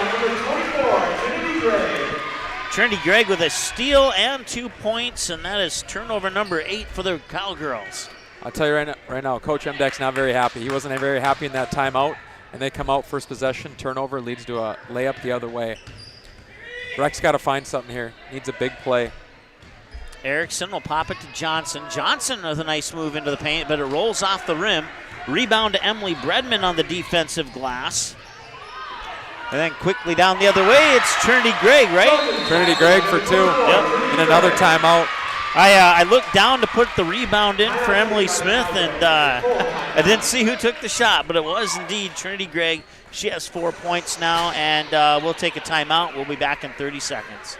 Trinity Gregg with a steal and 2 points, and that is turnover number 8 for the Cowgirls. I'll tell you right now, Coach Emdeck's not very happy. He wasn't very happy in that timeout, and they come out first possession, turnover leads to a layup the other way. Breck's got to find something here. Needs a big play. Erickson will pop it to Johnson. Johnson with a nice move into the paint, but it rolls off the rim. Rebound to Emily Bredman on the defensive glass. And then quickly down the other way, it's Trinity Gregg, right? Trinity Gregg for 2. Yep. And another timeout. I looked down to put the rebound in for Emily Smith, and I didn't see who took the shot, but it was indeed Trinity Gregg. She has 4 points now, and we'll take a timeout. We'll be back in 30 seconds.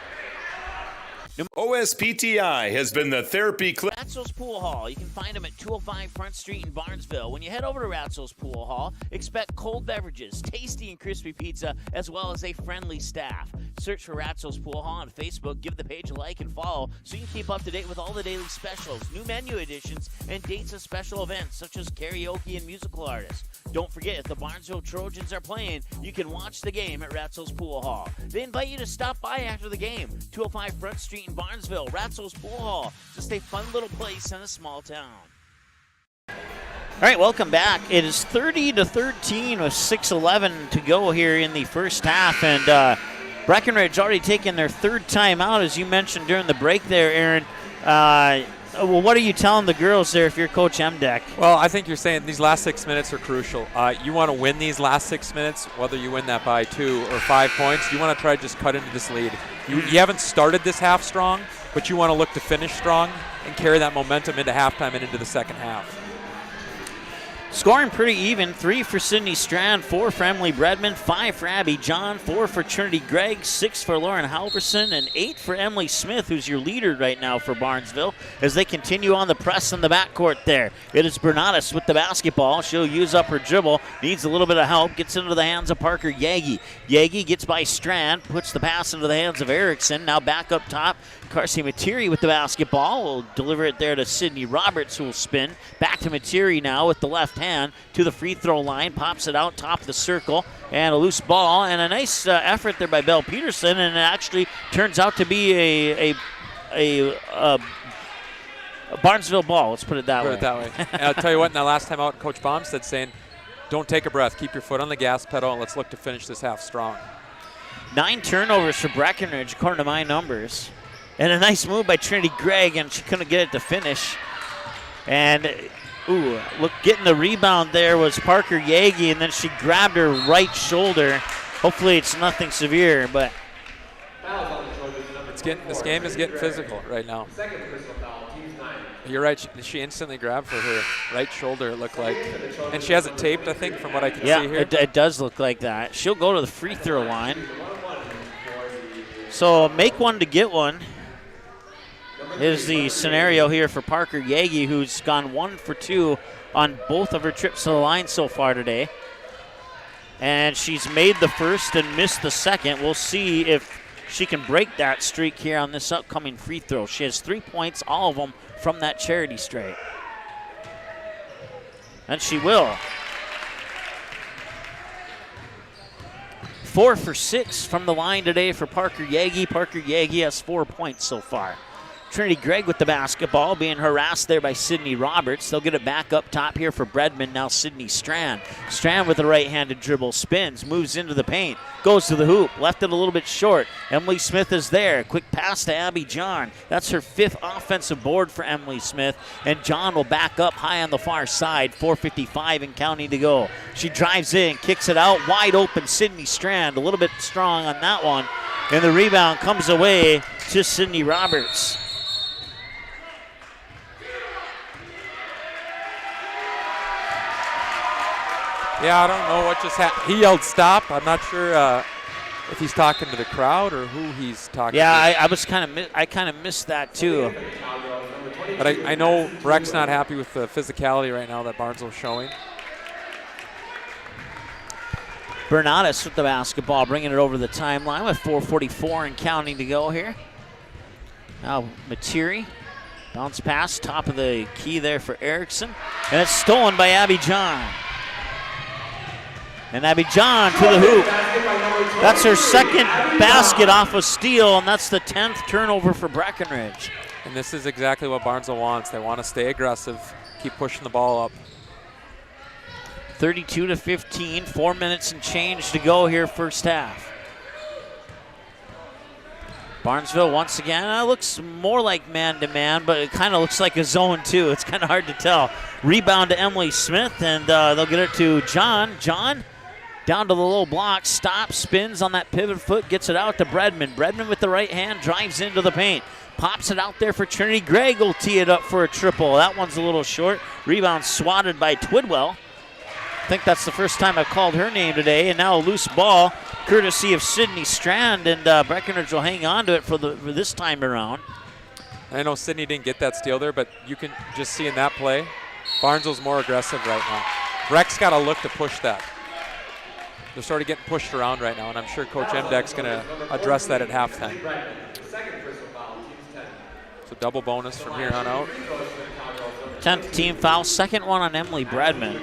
OSPTI has been the therapy clinic. Ratzel's Pool Hall. You can find them at 205 Front Street in Barnesville. When you head over to Ratzel's Pool Hall, expect cold beverages, tasty and crispy pizza, as well as a friendly staff. Search for Ratzel's Pool Hall on Facebook. Give the page a like and follow so you can keep up to date with all the daily specials, new menu additions, and dates of special events such as karaoke and musical artists. Don't forget, if the Barnesville Trojans are playing, you can watch the game at Ratzel's Pool Hall. They invite you to stop by after the game. 205 Front Street in Barnesville, Ratzel's Pool Hall. Just a fun little place in a small town. All right, welcome back. It is 30-13 with 6:11 to go here in the first half, and Breckenridge already taken their third timeout, as you mentioned during the break there, Aaron. Well, what are you telling the girls there if you're Coach Emdeck? Well, I think you're saying these last 6 minutes are crucial. You want to win these last 6 minutes, whether you win that by 2 or 5 points. You want to try to just cut into this lead. You haven't started this half strong, but you want to look to finish strong and carry that momentum into halftime and into the second half. Scoring pretty even. 3 for Sydney Strand, 4 for Emily Bredman, 5 for Abby John, 4 for Trinity Gregg, 6 for Lauren Halverson, and 8 for Emily Smith, who's your leader right now for Barnesville, as they continue on the press in the backcourt there. It is Bernatis with the basketball. She'll use up her dribble, needs a little bit of help, gets into the hands of Parker Yagi. Yagi gets by Strand, puts the pass into the hands of Erickson. Now back up top, Carcy Materi with the basketball will deliver it there to Sydney Roberts, who will spin. Back to Materi now with the left hand to the free throw line, pops it out top of the circle, and a loose ball, and a nice effort there by Belle Peterson, and it actually turns out to be a Barnesville ball. Let's put it that way. And I'll tell you what, in the last time out, Coach Baumstead saying, don't take a breath, keep your foot on the gas pedal, and let's look to finish this half strong. 9 turnovers for Breckenridge, according to my numbers. And a nice move by Trinity Gregg, and she couldn't get it to finish. And, look, getting the rebound there was Parker Yagi, and then she grabbed her right shoulder. Hopefully it's nothing severe, but this game is getting physical right now. You're right, she instantly grabbed for her right shoulder, it looked like. And she has it taped, I think, from what I can see here. It does look like that. She'll go to the free throw line. So make one to get one is the scenario here for Parker Yagi, who's gone 1 for 2 on both of her trips to the line so far today. And she's made the first and missed the second. We'll see if she can break that streak here on this upcoming free throw. She has 3 points, all of them from that charity stripe. And she will. 4 for 6 from the line today for Parker Yagi. Parker Yagi has 4 points so far. Trinity Gregg with the basketball, being harassed there by Sydney Roberts. They'll get it back up top here for Bredman, now Sydney Strand. Strand with a right-handed dribble, spins, moves into the paint, goes to the hoop, left it a little bit short. Emily Smith is there. Quick pass to Abby John. That's her 5th offensive board for Emily Smith, and John will back up high on the far side, 4:55 and counting to go. She drives in, kicks it out, wide open Sydney Strand, a little bit strong on that one, and the rebound comes away to Sydney Roberts. Yeah, I don't know what just happened. He yelled stop. I'm not sure if he's talking to the crowd or who he's talking to. I kind of missed that too. But I know Breck's not happy with the physicality right now that Barnesville's showing. Bernatis with the basketball, bringing it over the timeline with 4:44 and counting to go here. Now Materi, bounce pass, top of the key there for Erickson, and it's stolen by Abby John. And Abby John to the hoop. That's her second basket off a steal, and that's the 10th turnover for Breckenridge. And this is exactly what Barnesville wants. They want to stay aggressive, keep pushing the ball up. 32-15, 4 minutes and change to go here first half. Barnesville once again, looks more like man-to-man, but it kind of looks like a zone too. It's kind of hard to tell. Rebound to Emily Smith, and they'll get it to John. John down to the low block, stops, spins on that pivot foot, gets it out to Bredman. Bredman with the right hand, drives into the paint. Pops it out there for Trinity Gregg, will tee it up for a triple. That one's a little short. Rebound swatted by Twidwell. I think that's the first time I've called her name today, and now a loose ball courtesy of Sydney Strand, and Breckenridge will hang on to it for this time around. I know Sydney didn't get that steal there, but you can just see in that play, Barnesville's more aggressive right now. Breck's got to look to push that. They're sort of getting pushed around right now, and I'm sure Coach Emdeck's going to address that at halftime. So double bonus from here on out. 10th team foul, second one on Emily Bredman.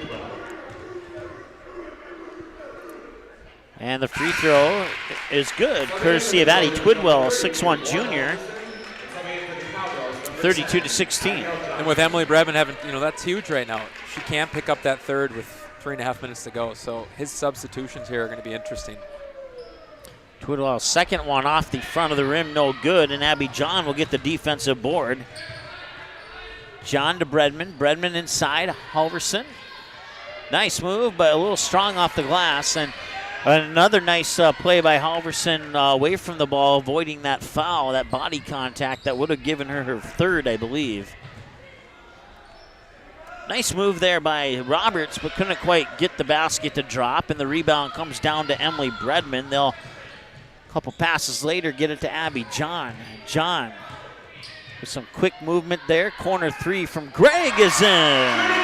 And the free throw is good, courtesy of Addie Twidwell, 6'1" junior. 32-16. And with Emily Bredman having, that's huge right now. She can't pick up that third with 3.5 minutes to go. So his substitutions here are going to be interesting. Twidwell's second one off the front of the rim, no good, and Abby John will get the defensive board. John to Bredman. Bredman inside, Halverson. Nice move, but a little strong off the glass, and another nice play by Halverson away from the ball, avoiding that foul, that body contact that would have given her her third, I believe. Nice move there by Roberts, but couldn't quite get the basket to drop, and the rebound comes down to Emily Bredman. They'll, a couple passes later, get it to Abby John. John with some quick movement there. Corner three from Gregg is in.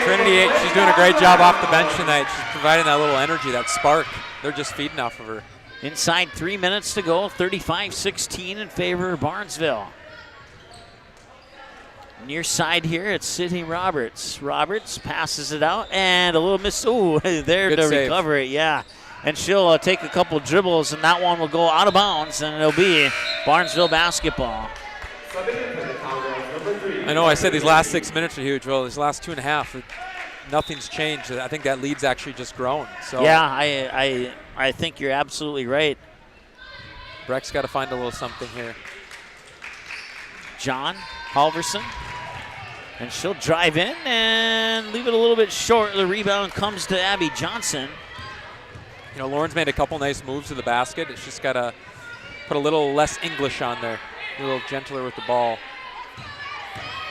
Trinity, she's doing a great job off the bench tonight. She's providing that little energy, that spark. They're just feeding off of her. Inside 3 minutes to go, 35-16 in favor of Barnesville. Near side here, it's Sydney Roberts. Roberts passes it out, and a little miss. Ooh, there Good to save. recover it, yeah. And she'll take a couple dribbles, and that one will go out of bounds, and it'll be Barnesville basketball. I know I said these last 6 minutes are huge. Well, these last 2.5, nothing's changed. I think that lead's actually just grown. So yeah, I think you're absolutely right. Breck's got to find a little something here. John Halverson, and she'll drive in and leave it a little bit short. The rebound comes to Abby Johnson. Lauren's made a couple nice moves to the basket. It's just got to put a little less English on there, a little gentler with the ball.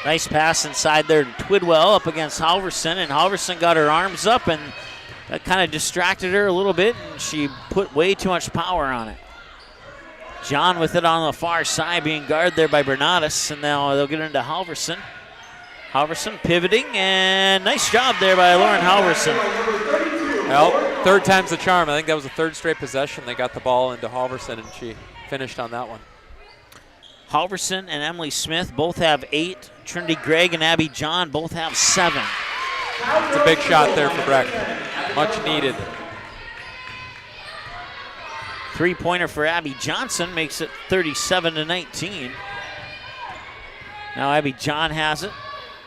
Nice pass inside there to Twidwell up against Halverson, and Halverson got her arms up, and that kind of distracted her a little bit, and she put way too much power on it. John with it on the far side, being guarded there by Bernatus, and now they'll get into Halverson. Halverson pivoting, and nice job there by Lauren Halverson. Well, third time's the charm. I think that was the third straight possession. They got the ball into Halverson, and she finished on that one. Halverson and Emily Smith both have 8. Trinity Gregg and Abby John both have 7. It's a big shot there for Breck. Much needed. Three-pointer for Abby Johnson makes it 37-19. Now Abby John has it.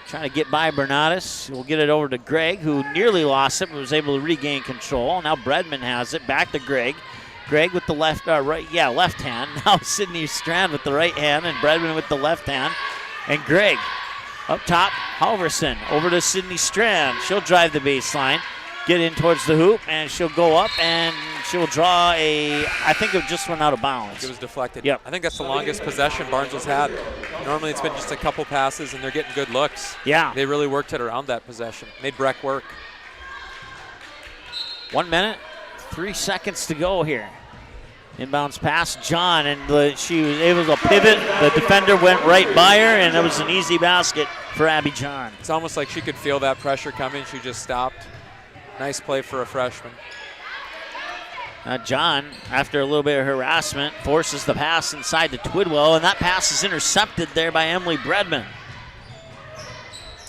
Trying to get by Bernatus. We'll get it over to Gregg, who nearly lost it, but was able to regain control. Now Bredman has it. Back to Gregg. Gregg with the left hand. Now Sydney Strand with the right hand, and Bredman with the left hand. And Gregg up top, Halverson over to Sydney Strand. She'll drive the baseline, get in towards the hoop, and she'll go up, and she'll draw I think it just went out of bounds. It was deflected. Yep. I think that's the longest possession Barnesville's had. Normally it's been just a couple passes, and they're getting good looks. Yeah. They really worked it around that possession. Made Breck work. 1 minute, 3 seconds to go here. Inbounds pass, John, and she was able to pivot. The defender went right by her, and it was an easy basket for Abby John. It's almost like she could feel that pressure coming. She just stopped. Nice play for a freshman. John, after a little bit of harassment, forces the pass inside to Twidwell, and that pass is intercepted there by Emily Bredman.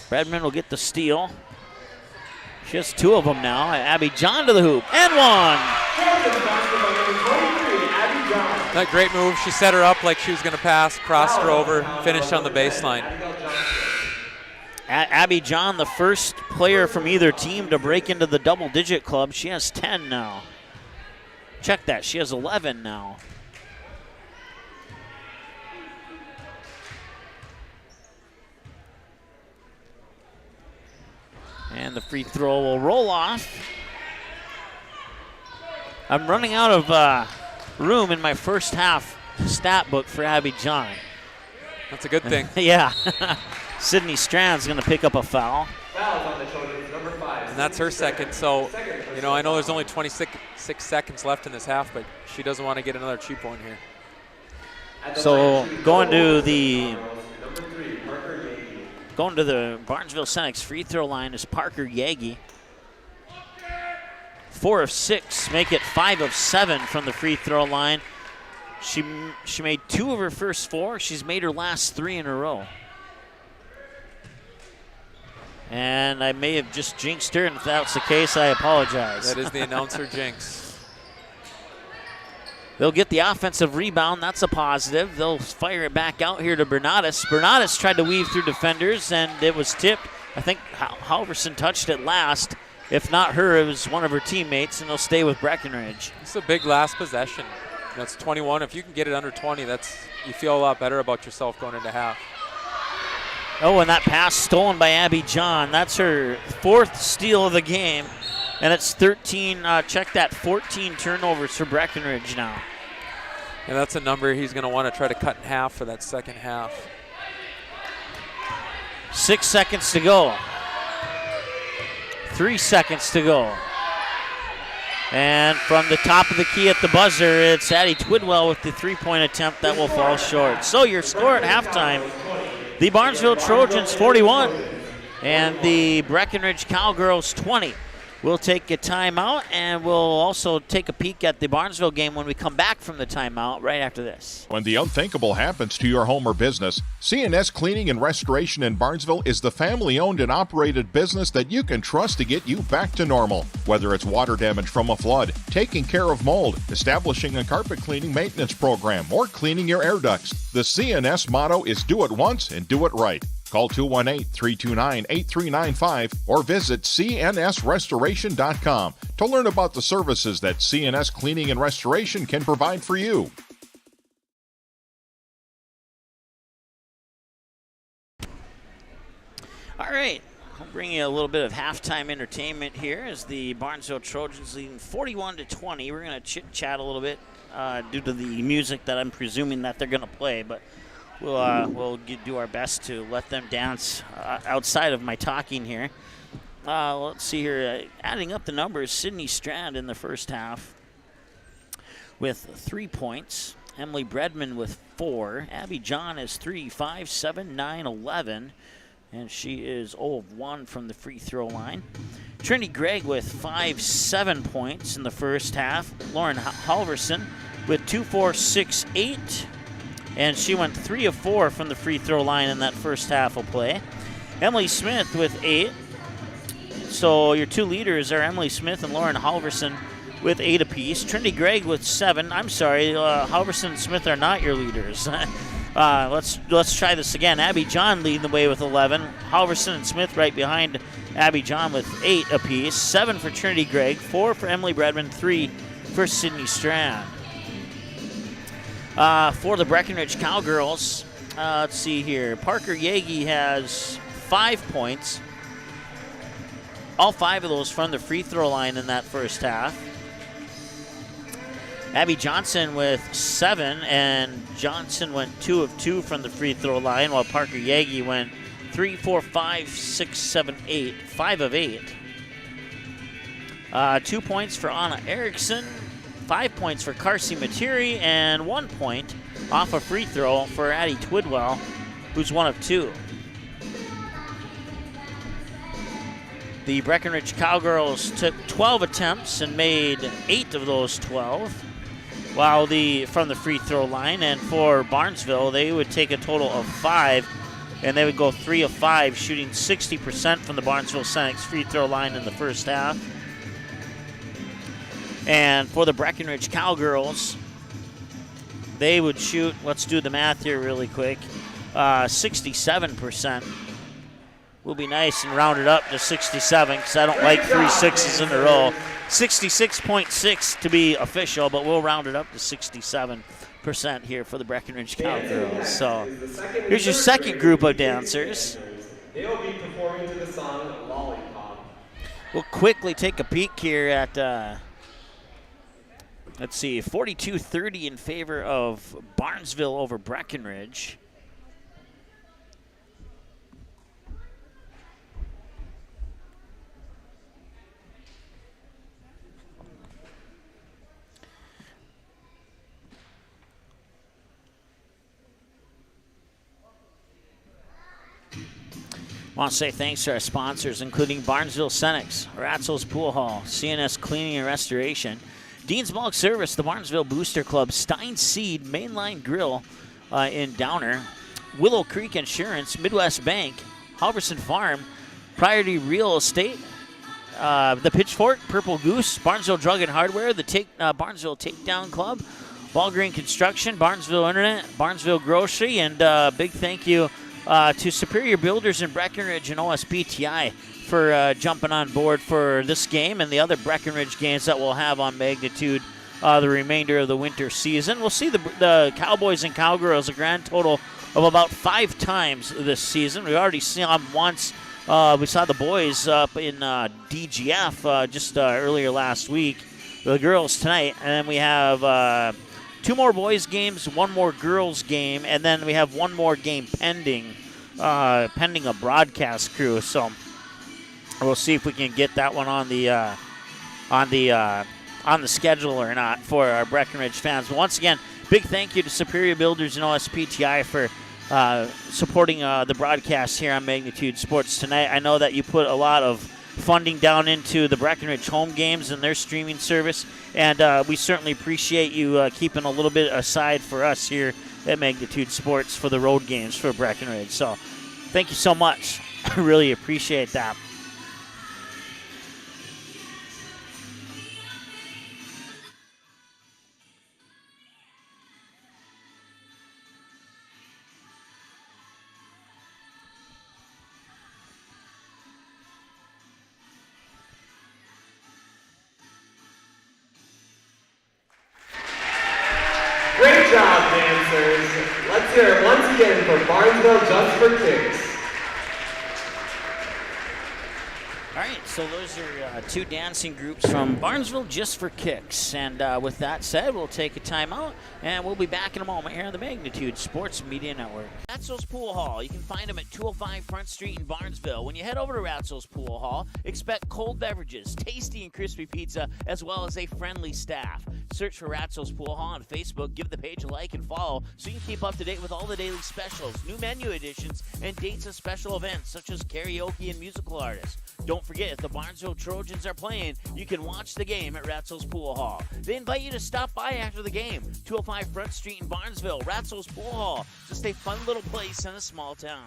Bredman will get the steal. She has 2 of them now. Abby John to the hoop, and one. That great move. She set her up like she was going to pass, crossed her over, finished on the baseline. Abby John, the first player from either team to break into the double-digit club. She has 10 now. Check that. She has 11 now. And the free throw will roll off. I'm running out of room in my first half stat book for Abby John. That's a good thing. Yeah. Sydney Strand's going to pick up a foul. And that's her second. So You know, I know there's only 26 seconds left in this half, but she doesn't want to get another cheap one here. So going to the Barnesville Senex free throw line is Parker Yagi. 4 of 6, make it 5 of 7 from the free throw line. She made 2 of her first 4. She's made her last 3 in a row. And I may have just jinxed her, and if that's the case, I apologize. That is the announcer jinx. They'll get the offensive rebound. That's a positive. They'll fire it back out here to Bernatus. Bernatus tried to weave through defenders, and it was tipped. I think Halverson touched it last. If not her, it was one of her teammates, and they'll stay with Breckenridge. It's a big last possession. That's 21. If you can get it under 20, you feel a lot better about yourself going into half. Oh, and that pass stolen by Abby John. That's her 4th steal of the game. And it's 13, check that, 14 turnovers for Breckenridge now. And that's a number he's going to want to try to cut in half for that second half. 6 seconds to go. 3 seconds to go. And from the top of the key at the buzzer, it's Addie Twidwell with the 3-point attempt that will fall short. So your score at halftime, the Barnesville Trojans 41 and the Breckenridge Cowgirls 20. We'll take a timeout, and we'll also take a peek at the Barnesville game when we come back from the timeout right after this. When the unthinkable happens to your home or business, CNS Cleaning and Restoration in Barnesville is the family-owned and operated business that you can trust to get you back to normal. Whether it's water damage from a flood, taking care of mold, establishing a carpet cleaning maintenance program, or cleaning your air ducts, the CNS motto is do it once and do it right. Call 218-329-8395 or visit cnsrestoration.com to learn about the services that CNS Cleaning and Restoration can provide for you. All right, I'll bring you a little bit of halftime entertainment here as the Barnesville Trojans leading 41-20. We're going to chit-chat a little bit due to the music that I'm presuming that they're going to play, but we'll do our best to let them dance outside of my talking here. Let's see here. Adding up the numbers, Sydney Strand in the first half with 3 points. Emily Bredman with 4. Abby John is 3, 5, 7, 9, 11. And she is 0 of 1 from the free throw line. Trinity Gregg with 5, 7 points in the first half. Lauren Halverson with 2, 4, 6, 8. And she went 3 of 4 from the free throw line in that first half of play. Emily Smith with 8. So your 2 leaders are Emily Smith and Lauren Halverson with 8 apiece. Trinity Gregg with 7. I'm sorry, Halverson and Smith are not your leaders. Let's try this again. Abby John leading the way with 11. Halverson and Smith right behind Abby John with 8 apiece. 7 for Trinity Gregg, 4 for Emily Bredman, 3 for Sydney Strand. For the Breckenridge Cowgirls, let's see here. Parker Yagi has 5 points. All 5 of those from the free throw line in that first half. Abby Johnson with 7, and Johnson went 2 of 2 from the free throw line, while Parker Yagi went 3, 4, 5, 6, 7, 8, 5 of 8. 2 points for Anna Erickson. 5 points for Carsey Materi, and 1 point off a free throw for Addie Twidwell, who's 1 of 2. The Breckenridge Cowgirls took 12 attempts and made 8 of those 12, while from the free throw line. And for Barnesville, they would take a total of 5, and they would go 3 of 5, shooting 60% from the Barnesville Senex free throw line in the first half. And for the Breckenridge Cowgirls, they would shoot, let's do the math here really quick, 67%. We'll be nice and round it up to 67 because I don't like 3 6s in a row. 66.6 to be official, but we'll round it up to 67% here for the Breckenridge Cowgirls. So here's your second group of dancers. They will be performing to the song Lollipop. We'll quickly take a peek here at, let's see, 42-30 in favor of Barnesville over Breckenridge. I want to say thanks to our sponsors, including Barnesville Cenex, Ratzel's Pool Hall, CNS Cleaning and Restoration, Dean's Bulk Service, the Barnesville Booster Club, Stein Seed, Mainline Grill in Downer, Willow Creek Insurance, Midwest Bank, Halverson Farm, Priority Real Estate, the Pitchfork, Purple Goose, Barnesville Drug and Hardware, the Barnesville Takedown Club, Walgreen Construction, Barnesville Internet, Barnesville Grocery, and big thank you to Superior Builders in Breckenridge and OSPTI for jumping on board for this game and the other Breckenridge games that we'll have on Magnitude the remainder of the winter season. We'll see the Cowboys and Cowgirls a grand total of about 5 times this season. We already saw them once. We saw the boys up in DGF just earlier last week. The girls tonight, and then we have 2 more boys games, 1 more girls game, and then we have 1 more game pending a broadcast crew. So we'll see if we can get that one on the schedule or not for our Breckenridge fans. But once again, big thank you to Superior Builders and OSPTI for supporting the broadcast here on Magnitude Sports tonight. I know that you put a lot of funding down into the Breckenridge home games and their streaming service, and we certainly appreciate you keeping a little bit aside for us here at Magnitude Sports for the road games for Breckenridge. So thank you so much. I really appreciate that. Great job, dancers. Let's hear it once again for Barnesville Just for Kicks. All right, so those are 2 dancing groups from Barnesville Just for Kicks. And with that said, we'll take a timeout, and we'll be back in a moment here on the Magnitude Sports Media Network. Ratzel's Pool Hall. You can find them at 205 Front Street in Barnesville. When you head over to Ratzel's Pool Hall, expect cold beverages, tasty and crispy pizza, as well as a friendly staff. Search for Ratzel's Pool Hall on Facebook, give the page a like and follow so you can keep up to date with all the daily specials, new menu additions, and dates of special events such as karaoke and musical artists. Don't forget, if the Barnesville Trojans are playing, you can watch the game at Ratzel's Pool Hall. They invite you to stop by after the game. 205 Front Street in Barnesville, Ratzel's Pool Hall. Just a fun little place in a small town.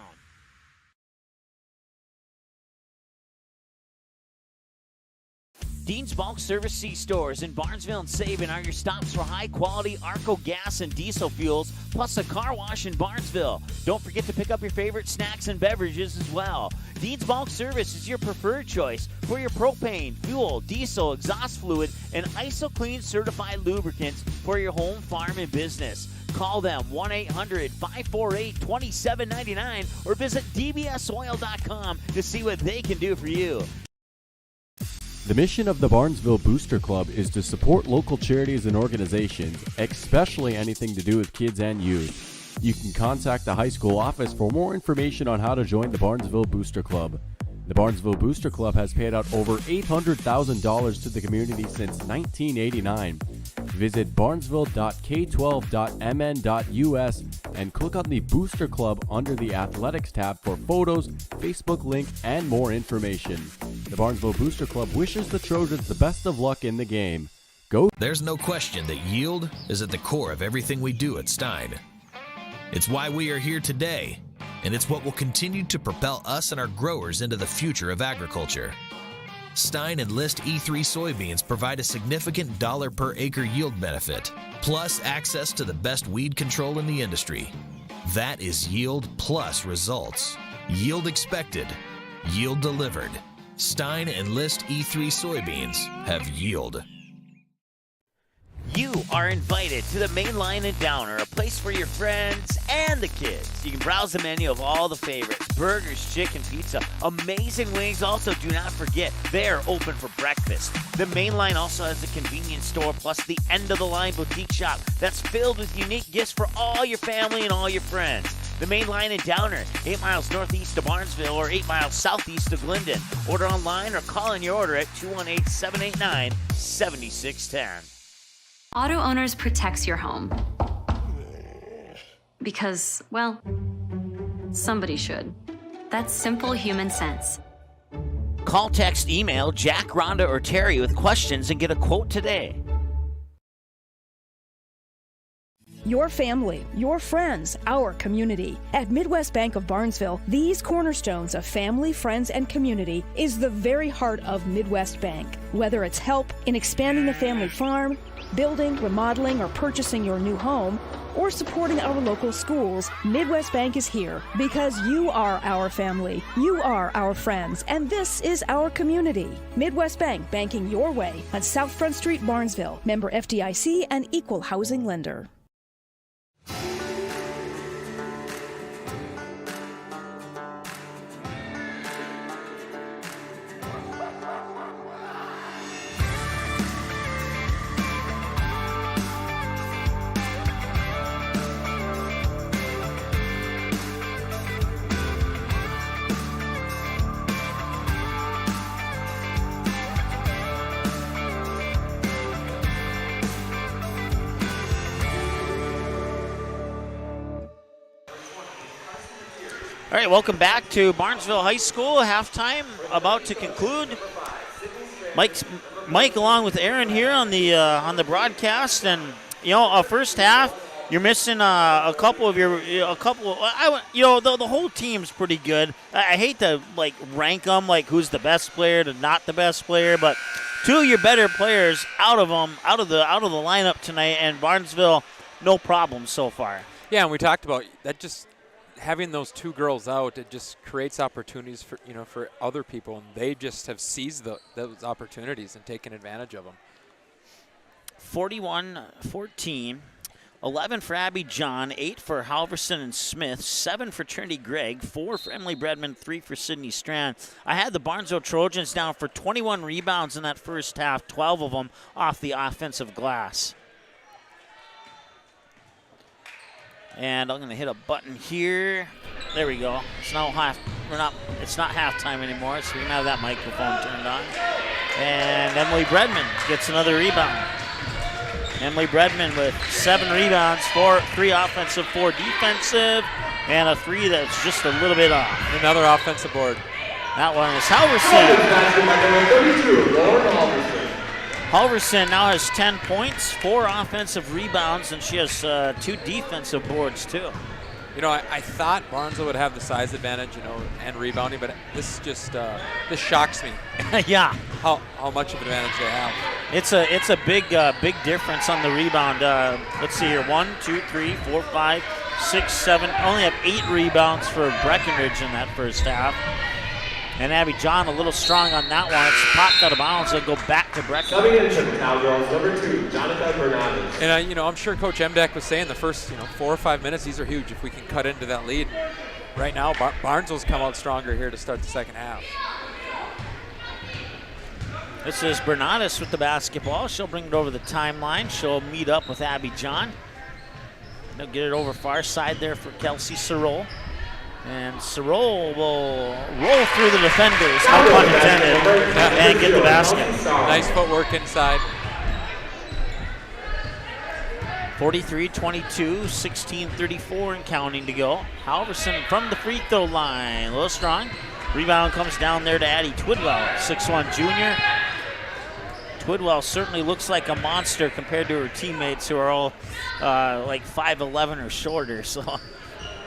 Dean's Bulk Service C-Stores in Barnesville and Sabin are your stops for high-quality Arco gas and diesel fuels, plus a car wash in Barnesville. Don't forget to pick up your favorite snacks and beverages as well. Dean's Bulk Service is your preferred choice for your propane, fuel, diesel, exhaust fluid, and ISO-Clean certified lubricants for your home, farm, and business. Call them 1-800-548-2799 or visit dbsoil.com to see what they can do for you. The mission of the Barnesville Booster Club is to support local charities and organizations, especially anything to do with kids and youth. You can contact the high school office for more information on how to join the Barnesville Booster Club. The Barnesville Booster Club has paid out over $800,000 to the community since 1989. Visit barnesville.k12.mn.us and click on the Booster Club under the Athletics tab for photos, Facebook link, and more information. The Barnesville Booster Club wishes the Trojans the best of luck in the game. Go! There's no question that yield is at the core of everything we do at Stein. It's why we are here today, and it's what will continue to propel us and our growers into the future of agriculture. Stein and List E3 soybeans provide a significant dollar per acre yield benefit, plus access to the best weed control in the industry. That is yield plus results. Yield expected, yield delivered. Stein and List E3 soybeans have yield. You are invited to the Main Line in Downer, a place for your friends and the kids. You can browse the menu of all the favorites, burgers, chicken, pizza, amazing wings. Also, do not forget, they're open for breakfast. The Main Line also has a convenience store plus the end-of-the-line boutique shop that's filled with unique gifts for all your family and all your friends. The Main Line in Downer, 8 miles northeast of Barnesville or 8 miles southeast of Glendon. Order online or call in your order at 218-789-7610. Auto Owners protects your home. Because, well, somebody should. That's simple human sense. Call, text, email Jack, Rhonda, or Terry with questions and get a quote today. Your family, your friends, our community. At Midwest Bank of Barnesville, these cornerstones of family, friends, and community is the very heart of Midwest Bank. Whether it's help in expanding the family farm, building, remodeling, or purchasing your new home, or supporting our local schools, Midwest Bank is here because you are our family, you are our friends, and this is our community. Midwest Bank, banking your way on South Front Street, Barnesville. Member FDIC and equal housing lender. All right, welcome back to Barnesville High School. Halftime about to conclude. Mike along with Aaron here on the broadcast, and first half you're missing the whole team's pretty good. I hate to rank them who's the best player to not the best player, but two of your better players out of the lineup tonight, and Barnesville no problem so far. Yeah, and we talked about that. Just having those two girls out, it just creates opportunities for other people, and they just have seized those opportunities and taken advantage of them. 41-14, 11 for Abby John, 8 for Halverson and Smith, 7 for Trinity Gregg, 4 for Emily Bredman, 3 for Sydney Strand. I had the Barnesville Trojans down for 21 rebounds in that first half, 12 of them off the offensive glass. And I'm going to hit a button here. There we go. It's not halftime anymore, so we can have that microphone turned on. And Emily Bredman gets another rebound. Emily Bredman with 7 rebounds, 3 offensive, 4 defensive, and a 3 that's just a little bit off. Another offensive board. That one is Halverson. Halverson now has 10 points, 4 offensive rebounds, and she has 2 defensive boards too. I thought Barnesville would have the size advantage, and rebounding, but this shocks me. Yeah. How much of an advantage they have. It's a big difference on the rebound. Let's see here, 1, 2, 3, 4, 5, 6, 7. Only have 8 rebounds for Breckenridge in that first half. And Abby John a little strong on that one. It's popped out of bounds. It'll go back to Breckenridge. Coming in from Cowgirls, number 2, Jonathan Bernardes. And I'm sure Coach Emdeck was saying the first 4 or 5 minutes, these are huge if we can cut into that lead. Right now, Barnesville's come out stronger here to start the second half. This is Bernardes with the basketball. She'll bring it over the timeline. She'll meet up with Abby John. They'll get it over far side there for Kelsey Sorrell. And Sorrell will roll through the defenders, no pun intended, and get the basket. Nice footwork inside. 43-22, 16:34 and counting to go. Halverson from the free throw line, a little strong. Rebound comes down there to Addie Twidwell, 6'1" junior. Twidwell certainly looks like a monster compared to her teammates who are all 5'11" or shorter. So.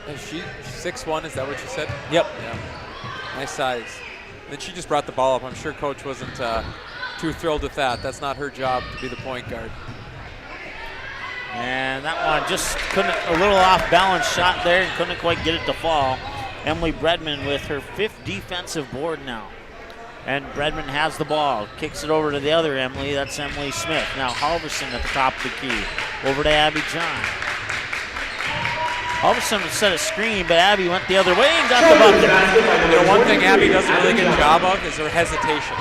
Is she 6'1", is that what you said? Yep. Yeah. Nice size. Then she just brought the ball up. I'm sure Coach wasn't too thrilled with that. That's not her job to be the point guard. And that one just a little off balance shot there and couldn't quite get it to fall. Emily Bredman with her 5th defensive board now. And Bredman has the ball, kicks it over to the other Emily. That's Emily Smith. Now Halverson at the top of the key. Over to Abby John. Halverson set a screen, but Abby went the other way and got the bucket. One thing Abby does a really good job of is her hesitation.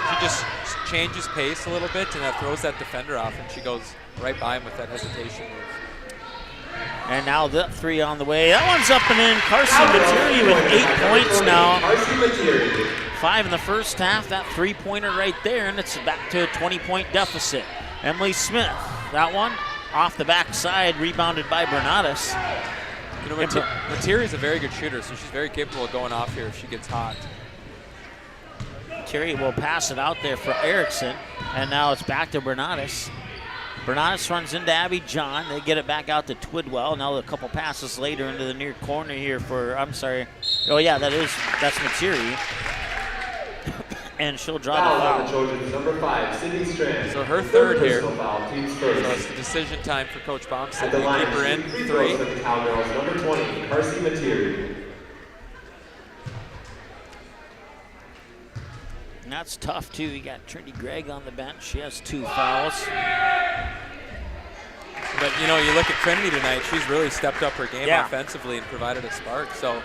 She just changes pace a little bit, and that throws that defender off, and she goes right by him with that hesitation move. And now the 3 on the way. That one's up and in. Carson Materi with 8 points now. 5 in the first half. That 3-pointer right there, and it's back to a 20-point deficit. Emily Smith, that one off the backside, rebounded by Bernardes. You know, Materi is a very good shooter, so she's very capable of going off here if she gets hot. Terry will pass it out there for Erickson, and now it's back to Bernardis. Bernardis runs into Abby John. They get it back out to Twidwell. Now a couple passes later into the near corner here for, I'm sorry. Oh yeah, that's Materi. And she'll draw the foul. The Trojans, number 5, Sydney Strand. So her third here. Foul, team's So first. it's the decision time for Coach Baumstead. At the line, Keep her in, free 3. throws for the Cowgirls, number 20, Carsey Materi. And that's tough too. You got Trinity Gregg on the bench. She has 2 fouls. But you know, you look at Trinity tonight, she's really stepped up her game Yeah. offensively and provided a spark. So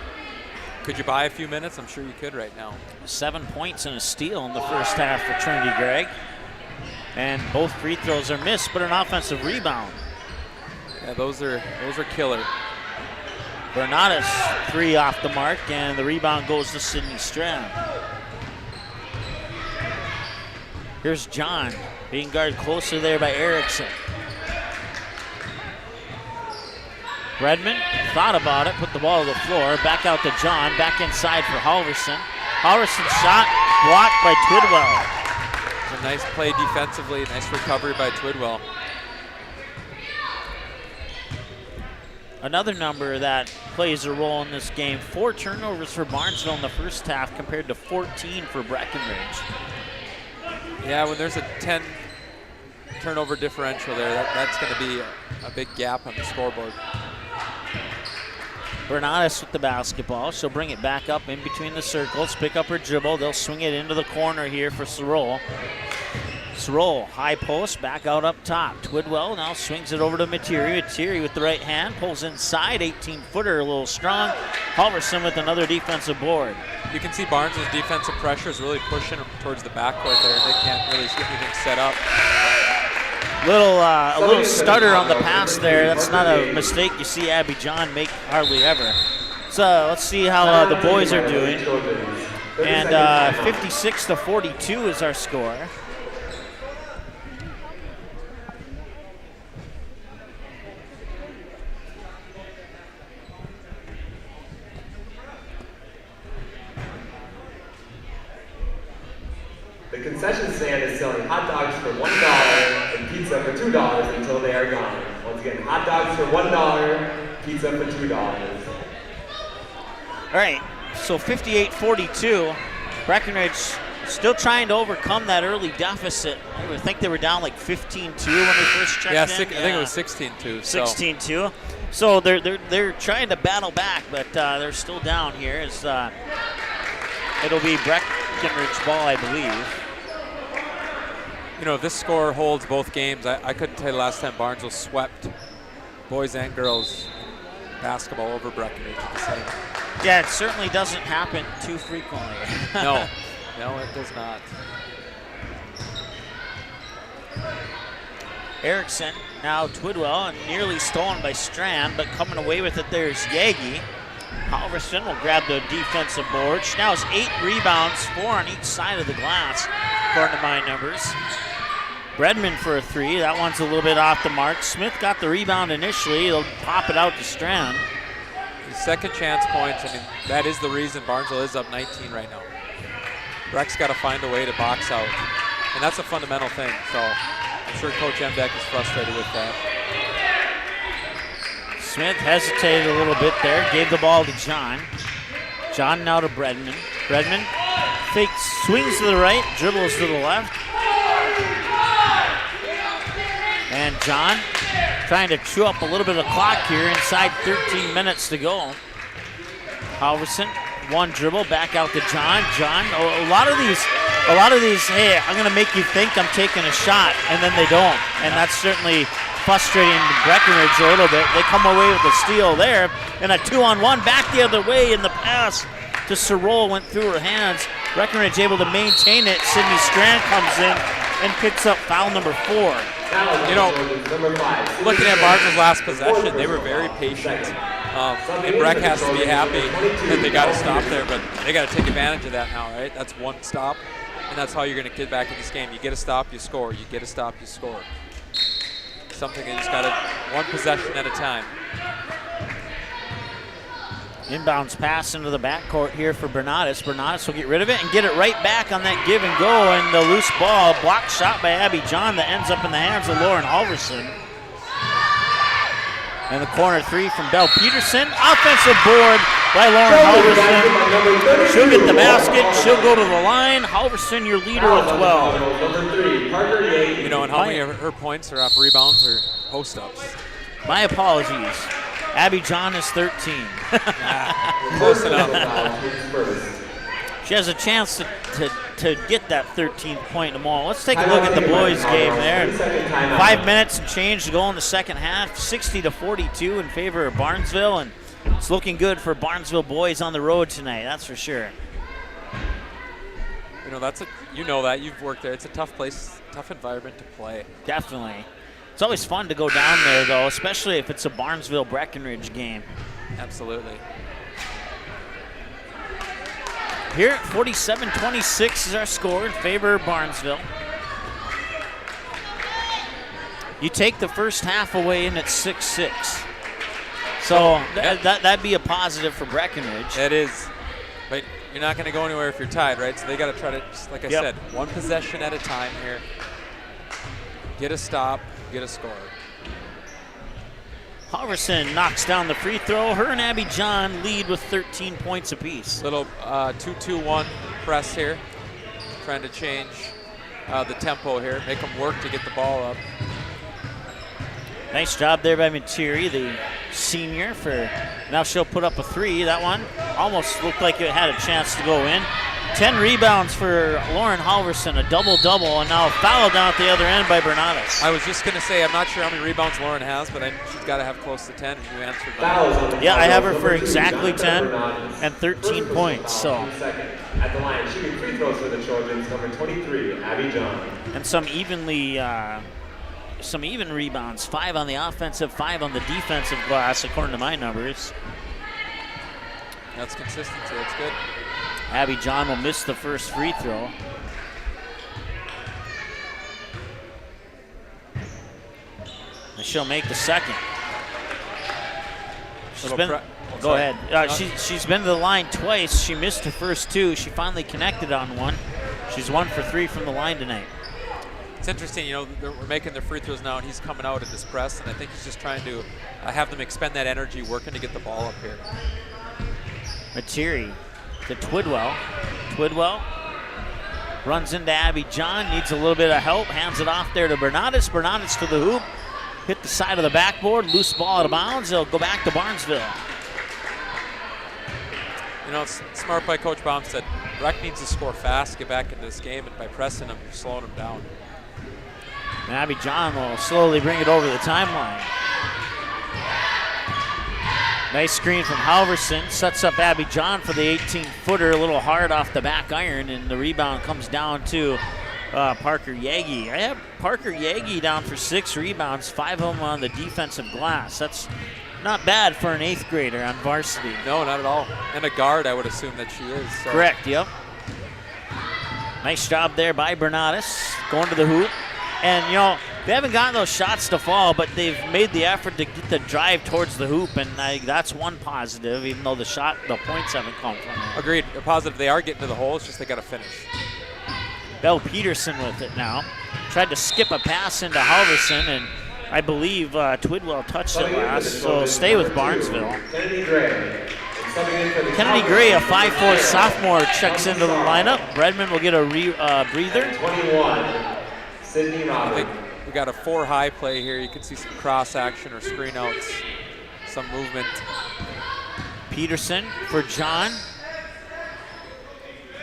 could you buy a few minutes? I'm sure you could right now. 7 points and a steal in the first half for Trinity Gregg. And both free throws are missed, but an offensive rebound. Yeah, those are killer. Bernardis 3 off the mark, and the rebound goes to Sydney Strand. Here's John being guarded closer there by Erickson. Redmond thought about it, put the ball to the floor, back out to John, back inside for Halverson. Halverson's shot blocked by Twidwell. It's a nice play defensively, nice recovery by Twidwell. Another number that plays a role in this game, 4 turnovers for Barnesville in the first half compared to 14 for Breckenridge. Yeah, when there's a 10 turnover differential there, that's going to be a big gap on the scoreboard. Bernardis with the basketball. She'll bring it back up in between the circles, pick up her dribble. They'll swing it into the corner here for Sorrell. Sorrell, high post, back out up top. Twidwell now swings it over to Materi. Materi with the right hand, pulls inside, 18-footer, a little strong. Halverson with another defensive board. You can see Barnes' defensive pressure is really pushing them towards the backcourt there. They can't really get anything set up. A little stutter on the pass there. That's not a mistake you see Abby John make hardly ever. So let's see how the boys are doing. And 56-42 is our score. The concession stand is selling hot dogs for $1 and pizza for $2 until they are gone. Once again, hot dogs for $1, pizza for $2. All right, so 58-42. Breckenridge still trying to overcome that early deficit. I think they were down like 15-2 when we first checked in. I think it was 16-2. 16-2. So they're trying to battle back, but they're still down here. As it'll be Breckenridge ball, I believe. You know, if this score holds both games, I couldn't tell you last time Barnesville swept boys and girls basketball over Breckenridge at the same. Yeah, it certainly doesn't happen too frequently. No, it does not. Erickson, now Twidwell, and nearly stolen by Strand, but coming away with it there's Yagi. Halverson will grab the defensive board. She now has 8 rebounds, 4 on each side of the glass, according to my numbers. Redmond for a 3. That one's a little bit off the mark. Smith got the rebound initially. He'll pop it out to Strand. The second chance points, I mean, that is the reason Barnesville is up 19 right now. Breck's got to find a way to box out, and that's a fundamental thing. So I'm sure Coach Embeck is frustrated with that. Smith hesitated a little bit there, gave the ball to John. John now to Bredman. Bredman fakes, swings to the right, dribbles to the left. And John trying to chew up a little bit of clock here inside 13 minutes to go. Halverson, one dribble, back out to John. John, a lot of these, hey, I'm gonna make you think I'm taking a shot, and then they don't. And that's certainly frustrating Breckenridge a little bit. They come away with a steal there, and a 2-on-1 back the other way, and the pass to Sorrell went through her hands. Breckenridge able to maintain it. Sydney Strand comes in and picks up foul number 4. You know, looking at Barnesville's last possession, they were very patient. And Breck has to be happy that they got to stop there, but they got to take advantage of that now, right? That's one stop, and that's how you're going to get back in this game. You get a stop, you score. You get a stop, you score. Something that you just got to one possession at a time. Inbounds pass into the backcourt here for Bernatis. Bernatis will get rid of it and get it right back on that give and go, and the loose ball, blocked shot by Abby John that ends up in the hands of Lauren Halverson. And the corner three from Belle Peterson. Offensive board by Lauren Halverson. She'll get the basket. She'll go to the line. Halverson, your leader with 12. You know, and how many of her points are off rebounds or post-ups? My apologies. Abby John is 13. Close enough. She has a chance to get that 13th point tomorrow. Let's take a look at the boys' game there. 5 minutes and change to go in the second half. 60-42 in favor of Barnesville, and it's looking good for Barnesville boys on the road tonight. That's for sure. You know that you've worked there. It's a tough place, tough environment to play. Definitely. It's always fun to go down there, though, especially if it's a Barnesville Breckenridge game. Absolutely. Here at 47-26 is our score in favor of Barnesville. You take the first half away and it's 6-6. So that'd be a positive for Breckenridge. It is. But you're not going to go anywhere if you're tied, right? So they got to try to, just like I said, one possession at a time here. Get a stop, get a score. Halverson knocks down the free throw. Her and Abby John lead with 13 points apiece. Little 2-2-1 press here. Trying to change the tempo here, make them work to get the ball up. Nice job there by Materi, the senior. Now she'll put up a three. That one almost looked like it had a chance to go in. 10 rebounds for Lauren Halverson, a double-double, and now a foul down at the other end by Bernatis. I was just going to say, I'm not sure how many rebounds Lauren has, but she's got to have close to 10, and you answered that. Yeah, I have her for exactly 10 and 13 points. So. At the line, shooting free throws for the Trojans, number 23, Abby John. And some even rebounds, 5 on the offensive, 5 on the defensive glass, according to my numbers. That's consistency, that's good. Abby John will miss the first free throw. And she'll make the second. Go ahead. She's been to the line twice. She missed her first 2. She finally connected on one. She's 1 for 3 from the line tonight. It's interesting, we're making their free throws now, and he's coming out in this press, and I think he's just trying to have them expend that energy, working to get the ball up here. Materi to Twidwell. Twidwell runs into Abby John, needs a little bit of help, hands it off there to Bernatis. Bernatis to the hoop, hit the side of the backboard, loose ball out of bounds. It'll go back to Barnesville. It's smart by Coach Baum. Said Breck needs to score fast, get back into this game, and by pressing them, you're slowing them down. And Abby John will slowly bring it over the timeline. Nice screen from Halverson, sets up Abby John for the 18-footer, a little hard off the back iron, and the rebound comes down to Parker Yagi. I have Parker Yagi down for 6 rebounds, 5 of them on the defensive glass. That's not bad for an 8th grader on varsity. No, not at all. And a guard, I would assume that she is. So. Correct, yep. Nice job there by Bernatis, going to the hoop. And, they haven't gotten those shots to fall, but they've made the effort to get the drive towards the hoop, and that's one positive, even though the points haven't come from it. Agreed. A positive. They are getting to the hole. It's just they got to finish. Belle Peterson with it now. Tried to skip a pass into Halverson, and I believe Twidwell touched it last, so stay with Barnesville. Kennedy Gray. Kennedy Gray, a 5'4" sophomore, checks into the lineup. Redmond will get a breather. 21. Sydney I think we got a 4-high play here. You can see some cross action or screen outs, some movement. Peterson for John.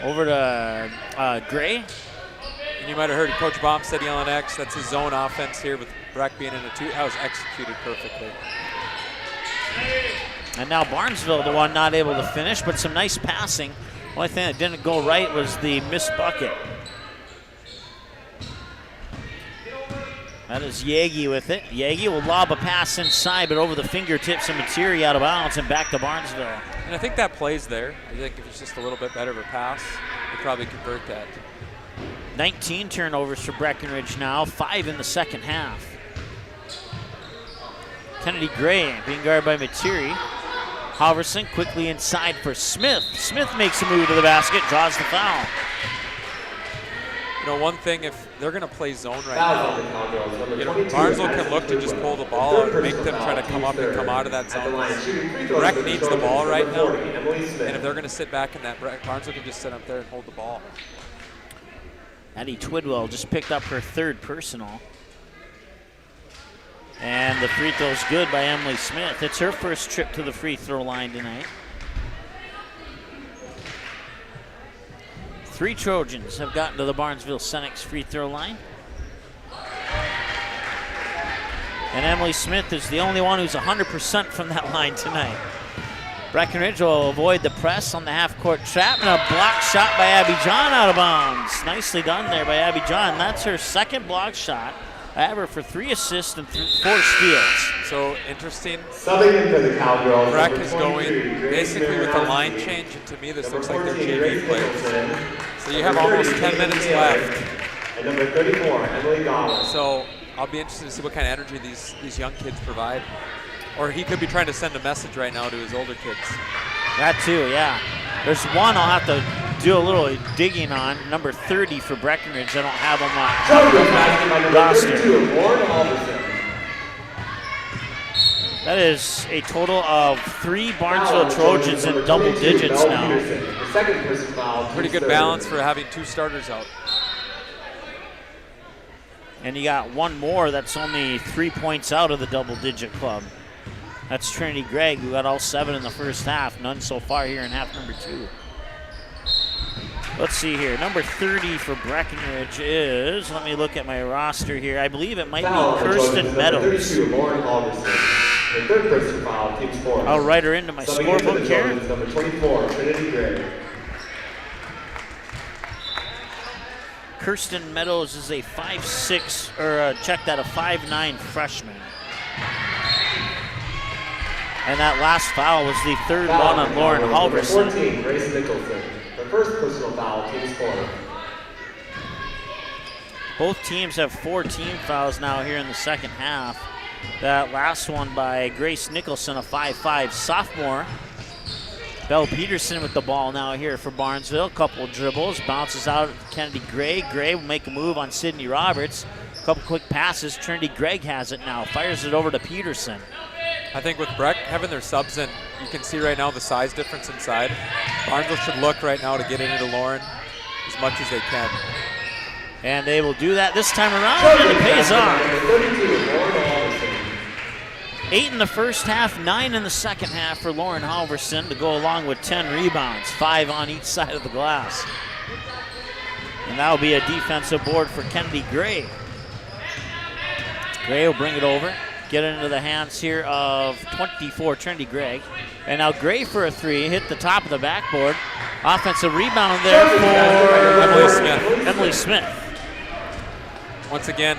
Over to Gray. And you might have heard Coach Baum said yelling X. That's his zone offense here with Breck being in a 2. That was executed perfectly. And now Barnesville, the one not able to finish, but some nice passing. Only thing that didn't go right was the missed bucket. That is Yagi with it. Yagi will lob a pass inside, but over the fingertips of Materi out of bounds and back to Barnesville. And I think that plays there. I think if it's just a little bit better of a pass, they probably convert that. 19 turnovers for Breckenridge now, 5 in the second half. Kennedy Gray being guarded by Materi. Halverson quickly inside for Smith. Smith makes a move to the basket, draws the foul. You know, one thing, if they're going to play zone right now, you know, Barnesville can look to just pull the ball out and make them try to come up and come out of that zone. Breck needs the ball right now, and if they're going to sit back in that, Barnesville can just sit up there and hold the ball. Addie Twidwell just picked up her 3rd personal. And the free throw's good by Emily Smith. It's her first trip to the free throw line tonight. 3 Trojans have gotten to the Barnesville Senex free throw line. And Emily Smith is the only one who's 100% from that line tonight. Breckenridge will avoid the press on the half-court trap, and a block shot by Abby John out of bounds. Nicely done there by Abby John. That's her 2nd block shot. I have her for 3 assists and 4 steals. So interesting. Subbing in for the Cowgirls. Breck is going basically with a line change, and to me this looks like they're JV players. So you have almost 10 minutes left. And number 34, Emily Gowan. So I'll be interested to see what kind of energy these young kids provide. Or he could be trying to send a message right now to his older kids. That too, yeah. There's one I'll have to do a little digging on. Number 30 for Breckenridge. I don't have him on my roster. That is a total of 3 Barnesville Trojans in double digits now. Pretty good balance for having 2 starters out. And you got one more that's only 3 points out of the double-digit club. That's Trinity Gregg, who got all 7 in the first half. None so far here in half number 2. Let's see here. Number 30 for Breckenridge is, let me look at my roster here. I believe it might be Kirsten Meadows. I'll write her into my scorebook here. Number 24, Trinity Gregg. Kirsten Meadows is a 5'6", or check that, a 5'9" freshman. And that last foul was the 3rd one on Lauren Halverson. 14, Grace Nicholson. The first personal foul, team score. Both teams have 4 team fouls now here in the second half. That last one by Grace Nicholson, a 5'5" sophomore. Belle Peterson with the ball now here for Barnesville. Couple dribbles, bounces out at Kennedy Gray. Gray will make a move on Sydney Roberts. Couple quick passes. Trinity Gregg has it now. Fires it over to Peterson. I think with Breck having their subs in, you can see right now the size difference inside. Barnesville should look right now to get into Lauren as much as they can. And they will do that this time around, and it pays off. 8 in the first half, 9 in the second half for Lauren Halverson to go along with 10 rebounds, 5 on each side of the glass. And that will be a defensive board for Kennedy Gray. Gray will bring it over, get it into the hands here of 24, Trinity Gregg. And now Gray for a 3, hit the top of the backboard. Offensive rebound there for Emily Smith. Once again,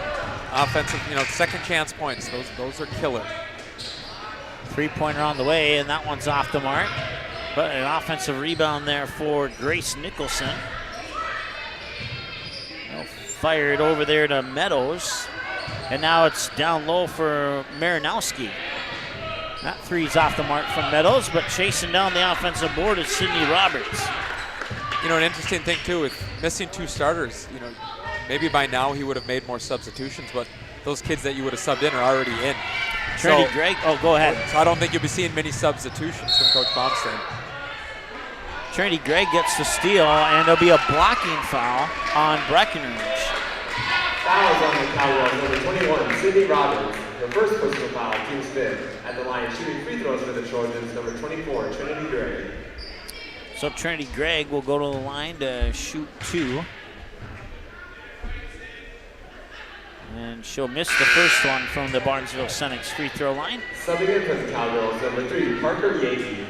offensive, second chance points. Those are killer. 3-pointer on the way, and that one's off the mark. But an offensive rebound there for Grace Nicholson. They'll fire it over there to Meadows. And now it's down low for Marinowski. That 3's off the mark from Meadows, but chasing down the offensive board is Sydney Roberts. An interesting thing too, with missing 2 starters, maybe by now he would have made more substitutions, but those kids that you would have subbed in are already in. Trinity Gregg, go ahead. So I don't think you'll be seeing many substitutions from Coach Baumstein. Trinity Gregg gets the steal, and there'll be a blocking foul on Breckenridge. Fouls on the Cowgirls, number 21, Sydney Roberts. Her first personal foul, team spin. At the line, shooting free throws for the Trojans, number 24, Trinity Gregg. So Trinity Gregg will go to the line to shoot 2. And she'll miss the first one from the Barnesville Senex free throw line. Subbing in for the Cowgirls, number 3, Parker Yates.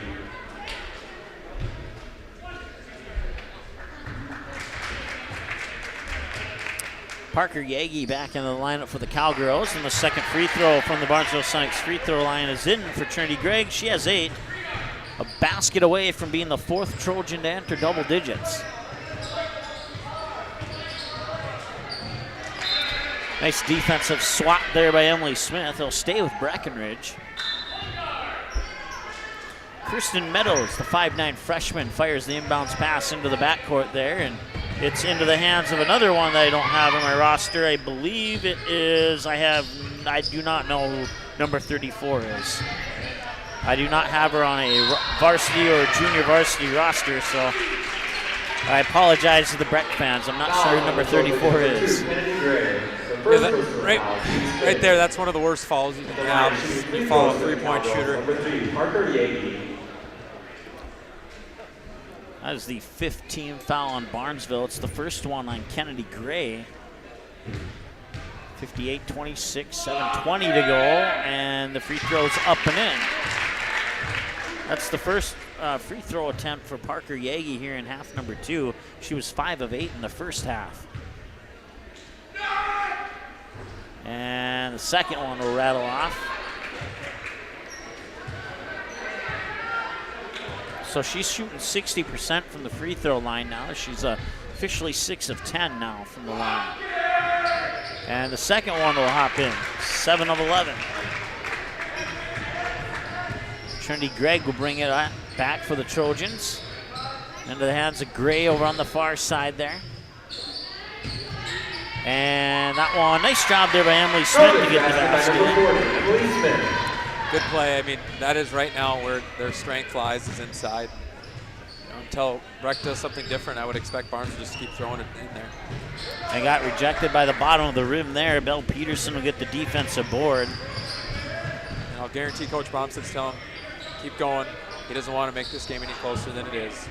Parker Yagi back in the lineup for the Cowgirls, and the second free throw from the Barnesville Senex free throw line is in for Trinity Gregg. She has 8, a basket away from being the 4th Trojan to enter double digits. Nice defensive swat there by Emily Smith. They'll stay with Breckenridge. Kirsten Meadows, the 5'9 freshman, fires the inbounds pass into the backcourt there, and it's into the hands of another one that I don't have on my roster. I believe it is, I do not know who number 34 is. I do not have her on a varsity or junior varsity roster, so I apologize to the Breck fans. I'm not sure who number 34 is. Yeah, right there, that's one of the worst fouls you can have. You foul a three-point shooter. That is the 5th team foul on Barnesville. It's the first one on Kennedy Gray. 58-26, 7:20 to go, and the free throw's up and in. That's the first free throw attempt for Parker Yagi here in half number 2. She was 5 of 8 in the first half. And the second one will rattle off. So she's shooting 60% from the free throw line now. She's officially 6 of 10 now from the line. And the second one will hop in, 7 of 11. Trinity Gregg will bring it back for the Trojans. Into the hands of Gray over on the far side there. And that one, nice job there by Emily Smith to get the basket in. Good play. I mean, that is right now where their strength lies, is inside. You know, until Breck does something different, I would expect Barnes to just keep throwing it in there. They got rejected by the bottom of the rim there. Belle Peterson will get the defensive board. And I'll guarantee Coach Bromstead's telling him, keep going. He doesn't want to make this game any closer than it is.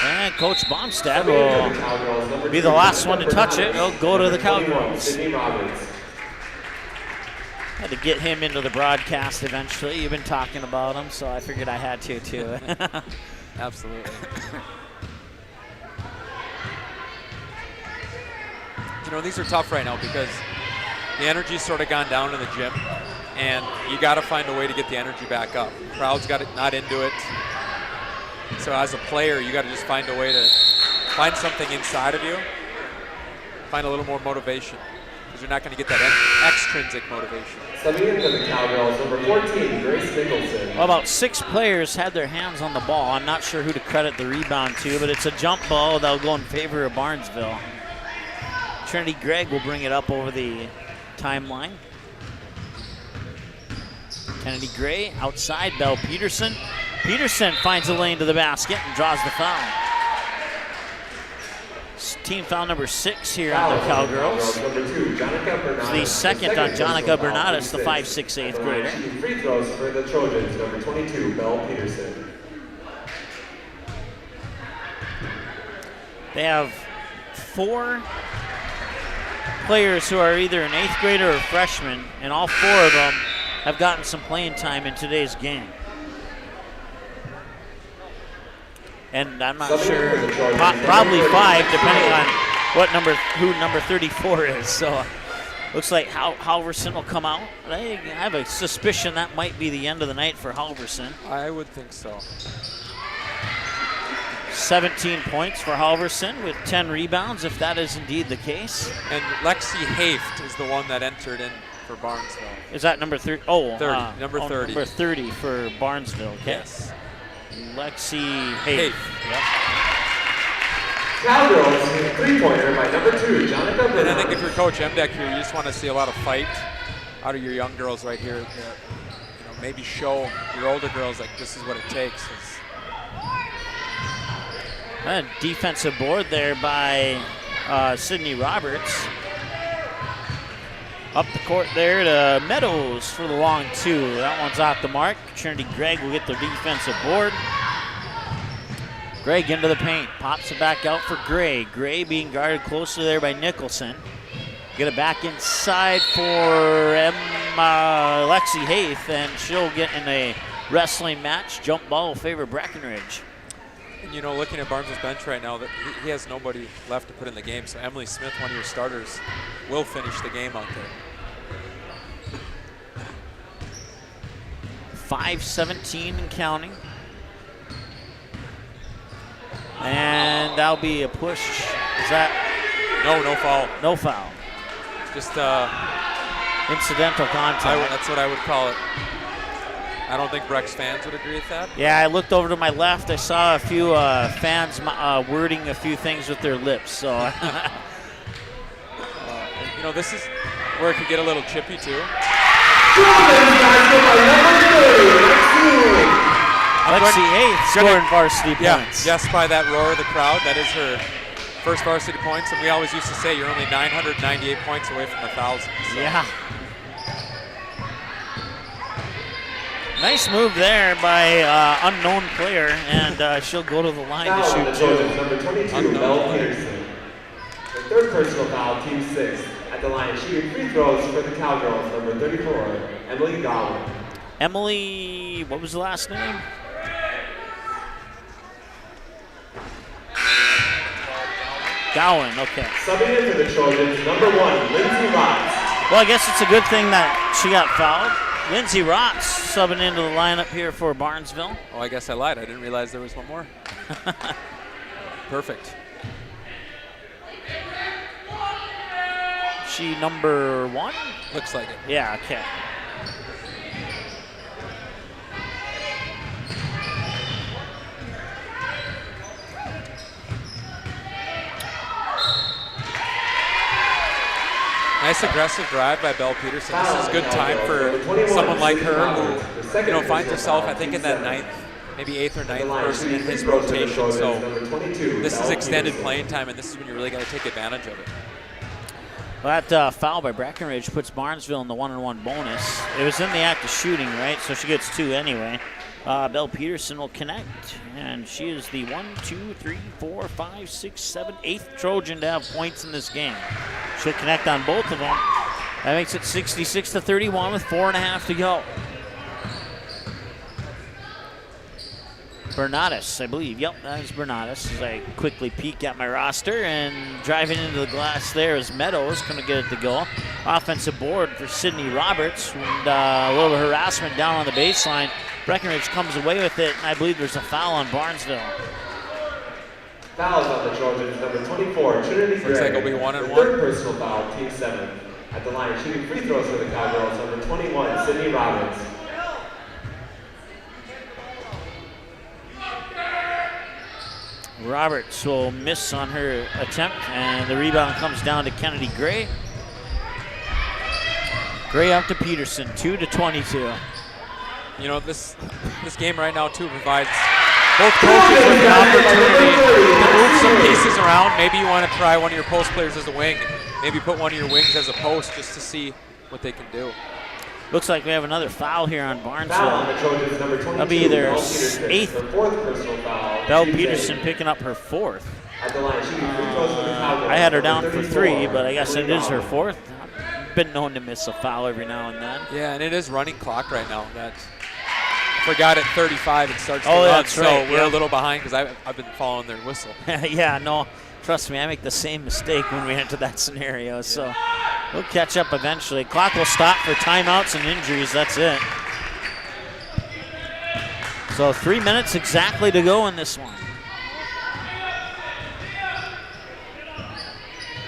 And Coach Bromstead will be the last one to touch it. He'll go to the Cowgirls. Had to get him into the broadcast eventually. You've been talking about him, so I figured I had to too. Absolutely. You know, these are tough right now because the energy's sort of gone down in the gym, and you got to find a way to get the energy back up. The crowd's got it not into it. So as a player, you got to just find a way to find something inside of you, find a little more motivation, because you're not going to get that extrinsic motivation. Stepping into the Cowgirls, number 14, Grace Nicholson. Well, about 6 players had their hands on the ball. I'm not sure who to credit the rebound to, but it's a jump ball that'll go in favor of Barnesville. Trinity Gregg will bring it up over the timeline. Kennedy Gray outside, Belle Peterson. Peterson finds a lane to the basket and draws the foul. It's team foul number 6 here on the Cowgirls. It's the second on Jonica Bernadas, the 5'6" 8th grader. Free throws for the Trojans, number 22, Belle Peterson. They have 4 players who are either an 8th grader or freshman, and all 4 of them have gotten some playing time in today's game. And I'm not sure, probably 5, depending on who number 34 is. So looks like Halverson will come out. I have a suspicion that might be the end of the night for Halverson. I would think so. 17 points for Halverson with 10 rebounds, if that is indeed the case. And Lexi Haft is the one that entered in for Barnesville. Is that number 30? Oh, 30. Number 30. Number 30 for Barnesville. Okay. Yes. Lexi Hafe. Yep. Cowgirls, 3-pointer by number 2, Jonica Bernard. And I think if you're Coach Emdeck here, you just want to see a lot of fight out of your young girls right here. You know, maybe show your older girls like this is what it takes. A defensive board there by Sydney Roberts. Up the court there to Meadows for the long 2. That one's off the mark. Trinity Gregg will get the defensive board. Gregg into the paint, pops it back out for Gray. Gray being guarded closely there by Nicholson. Get it back inside for Lexi Haith, and she'll get in a wrestling match. Jump ball will favor Breckenridge. And you know, looking at Barnes' bench right now, that he has nobody left to put in the game. So Emily Smith, one of your starters, will finish the game out there. 5:17 and counting. And that'll be a push. Is that? No foul. No foul. Just incidental contact. That's what I would call it. I don't think Breck's fans would agree with that. Yeah, I looked over to my left. I saw a few fans wording a few things with their lips. So, you know, this is where it could get a little chippy too. Lexi eighth scoring varsity points. Yes, by that roar of the crowd. That is her first varsity points, and we always used to say you're only 998 points away from 1,000. So. Yeah. Nice move there by unknown player, and she'll go to the line to shoot two. Number 22, Belle Peterson. The third personal foul, team 6. At the line, shooting free throws for the Cowgirls, number 34, Emily Gowan. Emily, what was the last name? Gowan, okay. Subbing in for the Trojans, number 1, Lindsay Rotz. Well, I guess it's a good thing that she got fouled. Lindsay Rotz subbing into the lineup here for Barnesville. Oh, I guess I lied. I didn't realize there was one more. Perfect. She number 1? Looks like it. Yeah, okay. Nice aggressive drive by Belle Peterson. This is good time for someone like her who, you know, finds herself, I think, in that 9th, maybe 8th or 9th person in his rotation. So this is extended playing time, and this is when you really got to take advantage of it. Well, that foul by Breckenridge puts Barnesville in the 1-on-1 bonus. It was in the act of shooting, right? So she gets 2 anyway. Belle Peterson will connect, and she is the 1, 2, 3, 4, 5, 6, 7, 8th Trojan to have points in this game. She'll connect on both of them. That makes it 66-31 with 4.5 to go. Bernatus, I believe. Yep, that is Bernatus. As I quickly peek at my roster, and driving into the glass there is Meadows, going to get it to go. Offensive board for Sydney Roberts, and a little harassment down on the baseline. Breckenridge comes away with it, and I believe there's a foul on Barnesville. Fouls on the Trojans, number 24, Trinity Gray. Looks like it'll be 1-on-1. Third personal foul, team 7. At the line, shooting free throws for the Cowgirls, number 21, Sydney Roberts. Roberts will miss on her attempt, and the rebound comes down to Kennedy Gray. Gray up to Peterson, 2-22. You know, this game right now, too, provides both coaches with an opportunity to move some pieces around. Maybe you want to try one of your post players as a wing. Maybe put one of your wings as a post just to see what they can do. Looks like we have another foul here on Barnesville. Foul on the Trojans, number 22, That'll be their Belle 8th. Fourth personal foul. Belle Peterson picking up her 4th. At the line, shooting free throws for the Cowgirls. I had her down number for 34, 3, but I guess it is her Gowan. 4th. Been known to miss a foul every now and then. Yeah, and it is running clock right now. Forgot at 35 it starts to Oh, run, that's right, so we're a little behind because I've been following their whistle. Yeah, no, trust me, I make the same mistake when we enter that scenario, so we'll catch up eventually. Clock will stop for timeouts and injuries, that's it. So 3 minutes exactly to go in this one.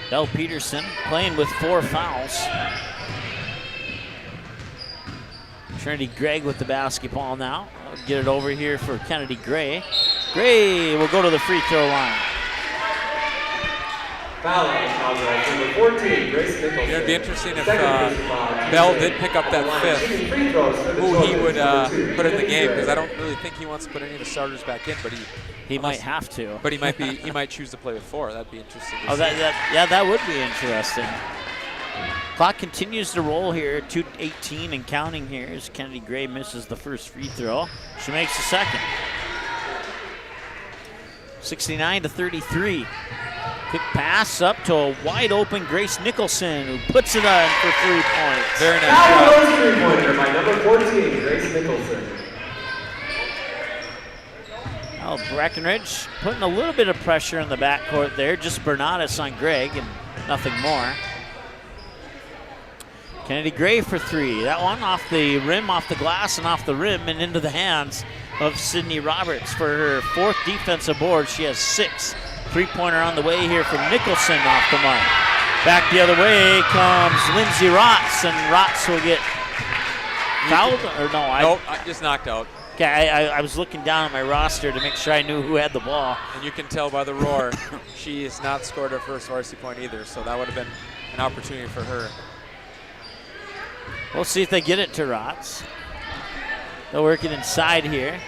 Belle Peterson playing with 4 fouls. Trinity Gregg with the basketball now. I'll get it over here for Kennedy Gray. Gray will go to the free throw line. Foul on the Cowgirls, number 14, Grace Nicholson. It'd be interesting if Bell did pick up that 5th, who he would put in the game, because I don't really think he wants to put any of the starters back in, but he might have to. But he might choose to play with 4. That'd be interesting. Oh, that would be interesting. Clock continues to roll here, 2:18 and counting here as Kennedy Gray misses the first free throw. She makes the second. 69-33. Quick pass up to a wide open Grace Nicholson, who puts it on for 3 points. Very nice job. Three-pointer by number 14, Grace Nicholson. Oh, Breckenridge putting a little bit of pressure in the backcourt there. Just Bernatus on Gregg and nothing more. Kennedy Gray for 3. That one off the rim, off the glass, and off the rim and into the hands of Sydney Roberts for her 4th defensive board. She has 6. 3-pointer on the way here from Nicholson off the mark. Back the other way comes Lindsay Rotz, and Rotz will get Fouled or no? Nope, just knocked out. Okay, I was looking down at my roster to make sure I knew who had the ball. And you can tell by the roar, she has not scored her first varsity point either, so that would have been an opportunity for her. We'll see if they get it to Rotz. They'll work it inside here.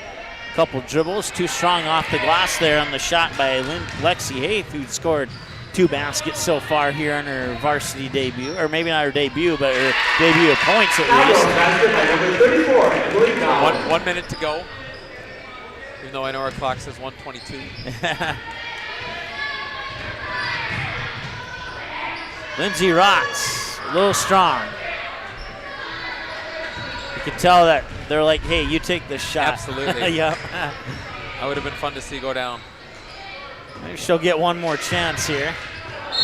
Couple dribbles, too strong off the glass there on the shot by Lexi Haith, who scored 2 baskets so far here on her varsity debut, or maybe not her debut, but her debut of points at least. 1 minute to go, even though I know our clock says 1:22. Lindsay Rotz, a little strong. You can tell that they're like, hey, you take this shot. Absolutely. Yep. That would have been fun to see go down. Maybe she'll get one more chance here.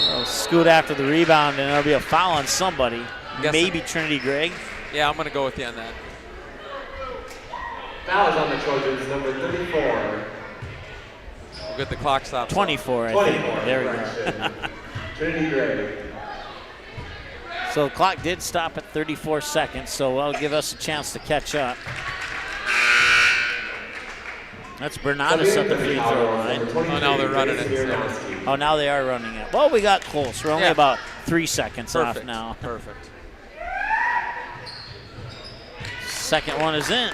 They'll scoot after the rebound, and there'll be a foul on somebody. Maybe Trinity Gregg. Yeah, I'm going to go with you on that. Foul is on the Trojans, number 34. We'll get the clock stopped. 24, I think. There we go. Trinity Gregg. So the clock did stop at 34 seconds, so that'll give us a chance to catch up. That's Bernadas at the free throw line. Oh, now they're running it. So. Oh, now they are running it. Well, we got close. We're only about 3 seconds off now. Perfect. Second one is in.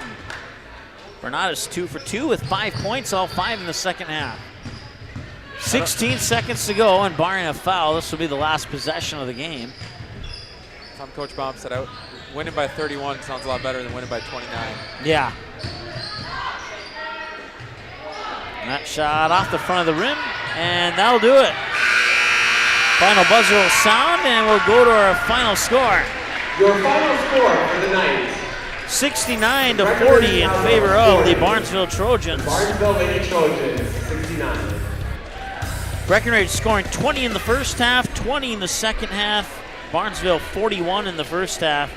Bernadas 2 for 2 with 5 points, all 5 in the second half. 16 seconds to go, and barring a foul, this will be the last possession of the game. Tom Coach Baum said out. Winning by 31 sounds a lot better than winning by 29. Yeah. That shot off the front of the rim, and that'll do it. Final buzzer will sound, and we'll go to our final score. Your final score for the night. 69 to 40 in favor of the Barnesville Trojans. Barnesville VS Trojans, 69. Breckenridge scoring 20 in the first half, 20 in the second half. Barnesville 41 in the first half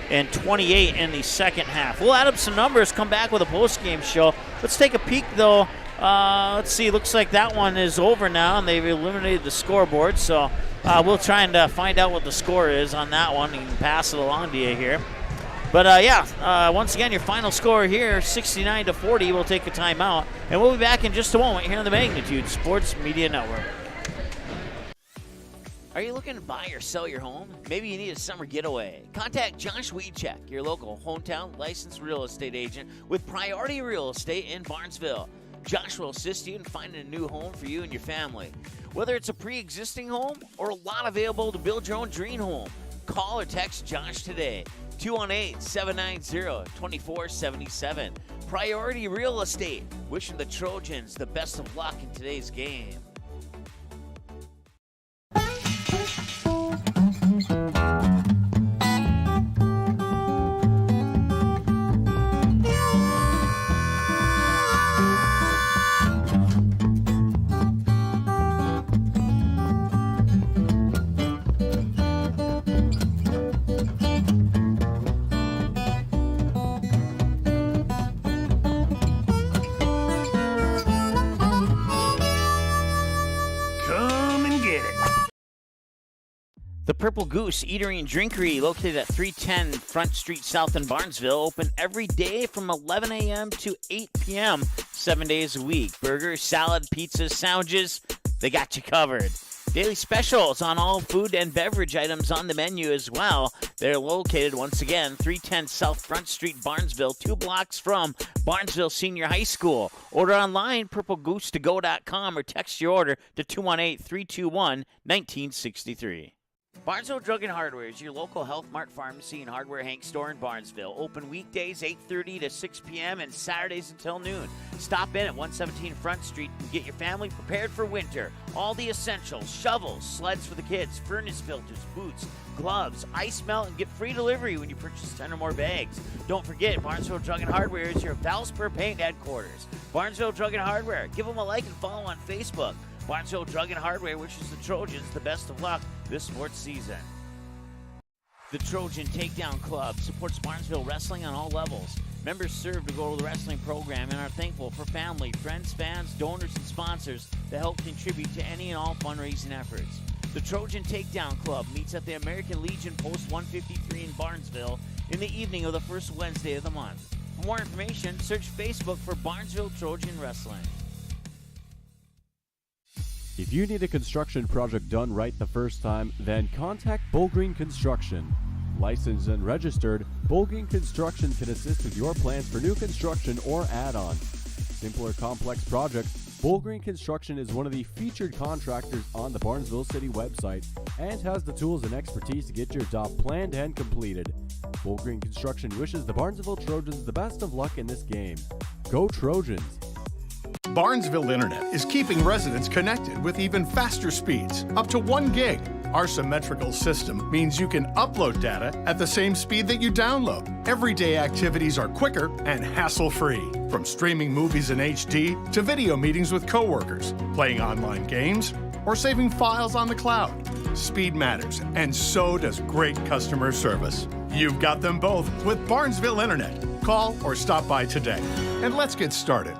and 28 in the second half. We'll add up some numbers, come back with a post-game show. Let's take a peek, though. Let's see, looks like that one is over now, and they've eliminated the scoreboard. So we'll try and find out what the score is on that one and pass it along to you here. But once again, your final score here, 69 to 40. We'll take a timeout, and we'll be back in just a moment here on the Magnitude Sports Media Network. Are you looking to buy or sell your home? Maybe you need a summer getaway. Contact Josh Weedcheck, your local hometown licensed real estate agent with Priority Real Estate in Barnesville. Josh will assist you in finding a new home for you and your family. Whether it's a pre-existing home or a lot available to build your own dream home, call or text Josh today. 218-790-2477. Priority Real Estate. Wishing the Trojans the best of luck in today's game. The Purple Goose Eatery and Drinkery, located at 310 Front Street South in Barnesville, open every day from 11 a.m. to 8 p.m., 7 days a week. Burgers, salad, pizzas, sandwiches, they got you covered. Daily specials on all food and beverage items on the menu as well. They're located, once again, 310 South Front Street, Barnesville, 2 blocks from Barnesville Senior High School. Order online, purplegoose2go.com, or text your order to 218-321-1963. Barnesville Drug and Hardware is your local Health Mart pharmacy and hardware Hank store in Barnesville. Open weekdays 8:30 to 6 p.m. and Saturdays until noon. Stop in at 117 Front Street and get your family prepared for winter. All the essentials, shovels, sleds for the kids, furnace filters, boots, gloves, ice melt, and get free delivery when you purchase 10 or more bags. Don't forget, Barnesville Drug and Hardware is your Valspur Paint headquarters. Barnesville Drug and Hardware. Give them a like and follow on Facebook. Barnesville Drug and Hardware wishes the Trojans the best of luck this sports season. The Trojan Takedown Club supports Barnesville wrestling on all levels. Members serve to go to the wrestling program and are thankful for family, friends, fans, donors, and sponsors that help contribute to any and all fundraising efforts. The Trojan Takedown Club meets at the American Legion Post 153 in Barnesville in the evening of the first Wednesday of the month. For more information, search Facebook for Barnesville Trojan Wrestling. If you need a construction project done right the first time, then contact Bullgreen Construction. Licensed and registered, Bullgreen Construction can assist with your plans for new construction or add-on. Simple or complex projects, Bullgreen Construction is one of the featured contractors on the Barnesville City website and has the tools and expertise to get your job planned and completed. Bullgreen Construction wishes the Barnesville Trojans the best of luck in this game. Go Trojans! Barnesville Internet is keeping residents connected with even faster speeds, up to 1 gig. Our symmetrical system means you can upload data at the same speed that you download. Everyday activities are quicker and hassle-free, from streaming movies in HD to video meetings with coworkers, playing online games, or saving files on the cloud. Speed matters, and so does great customer service. You've got them both with Barnesville Internet. Call or stop by today. And let's get started.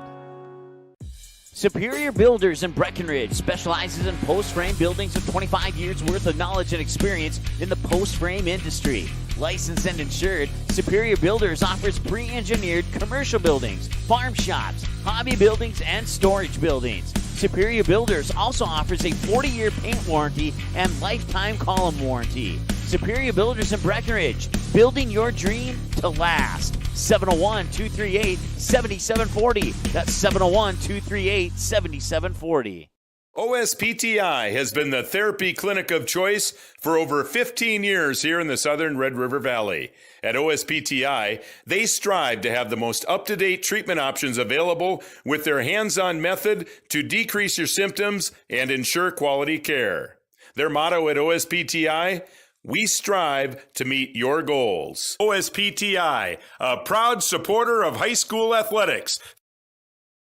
Superior Builders in Breckenridge specializes in post-frame buildings with 25 years worth of knowledge and experience in the post-frame industry. Licensed and insured, Superior Builders offers pre-engineered commercial buildings, farm shops, hobby buildings, and storage buildings. Superior Builders also offers a 40-year paint warranty and lifetime column warranty. Superior Builders in Breckenridge, building your dream to last. 701-238-7740. That's 701-238-7740. OSPTI has been the therapy clinic of choice for over 15 years here in the southern Red River Valley. At OSPTI, they strive to have the most up-to-date treatment options available with their hands-on method to decrease your symptoms and ensure quality care. Their motto at OSPTI: we strive to meet your goals. OSPTI, a proud supporter of high school athletics.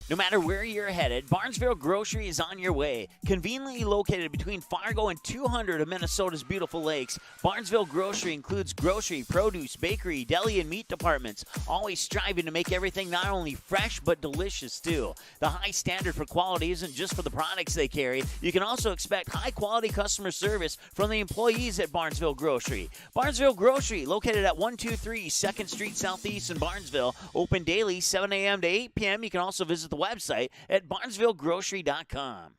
No matter where you're headed, Barnesville Grocery is on your way. Conveniently located between Fargo and 200 of Minnesota's beautiful lakes, Barnesville Grocery includes grocery, produce, bakery, deli, and meat departments, always striving to make everything not only fresh but delicious too. The high standard for quality isn't just for the products they carry. You can also expect high-quality customer service from the employees at Barnesville Grocery. Barnesville Grocery, located at 123 2nd Street Southeast in Barnesville, open daily 7 a.m. to 8 p.m. You can also visit the website at barnesvillegrocery.com.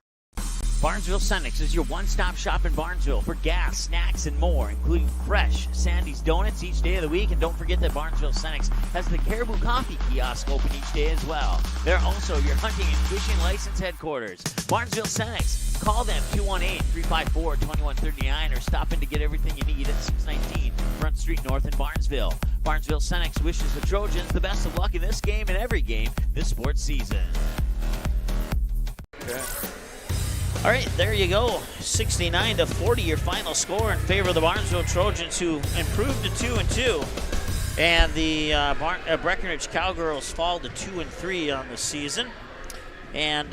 Barnesville Cenex is your one-stop shop in Barnesville for gas, snacks, and more, including fresh Sandy's Donuts each day of the week. And don't forget that Barnesville Cenex has the Caribou Coffee kiosk open each day as well. They're also your hunting and fishing license headquarters. Barnesville Cenex. Call them 218-354-2139 or stop in to get everything you need at 619 Front Street North in Barnesville. Barnesville Cenex wishes the Trojans the best of luck in this game and every game this sports season. Okay. All right, there you go. 69-40, your final score in favor of the Barnesville Trojans, who improved to 2-2. And the Breckenridge Cowgirls fall to 2-3 on the season. And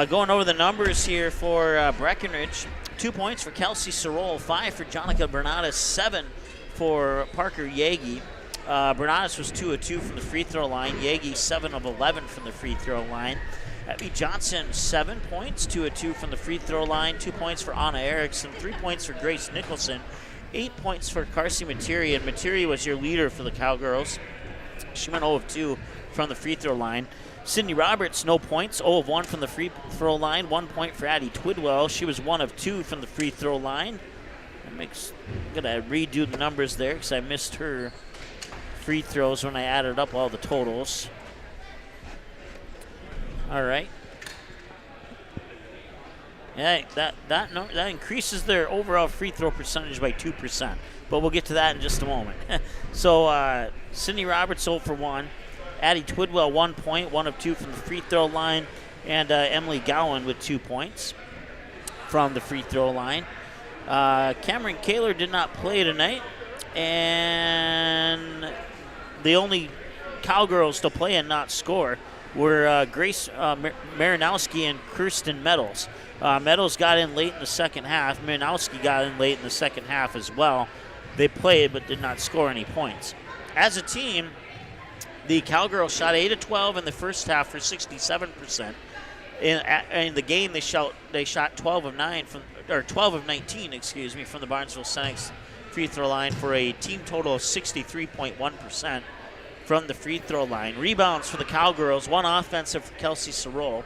going over the numbers here for Breckenridge, 2 points for Kelsey Sorol, 5 for Jonica Bernadas, 7 for Parker Yagi. Bernadas was 2 of 2 from the free throw line. Yagi 7 of 11 from the free throw line. Abby Johnson, 7 points, 2 of 2 from the free throw line. 2 points for Anna Erickson, 3 points for Grace Nicholson, 8 points for Carcy Materi. And Materi was your leader for the Cowgirls. She went 0 of 2 from the free throw line. Sydney Roberts, no points, 0 of 1 from the free throw line. 1 point for Addie Twidwell. She was 1 of 2 from the free throw line. I'm gonna redo the numbers there because I missed her free throws when I added up all the totals. All right. Yeah, that increases their overall free throw percentage by 2%, but we'll get to that in just a moment. So Sydney Roberts 0 for 1. Addie Twidwell 1 point, 1 of 2 from the free throw line, and Emily Gowan with 2 points from the free throw line. Cameron Kaler did not play tonight, and the only Cowgirls to play and not score were Grace Marinowski and Kirsten Meadows. Meadows got in late in the second half. Marinowski got in late in the second half as well. They played but did not score any points. As a team, the Cowgirls shot 8 of 12 in the first half for 67%. In the game, they shot 12 of 19, from the Barnesville Cenex free throw line for a team total of 63.1% from the free throw line. Rebounds for the Cowgirls, 1 offensive for Kelsey Sorrell,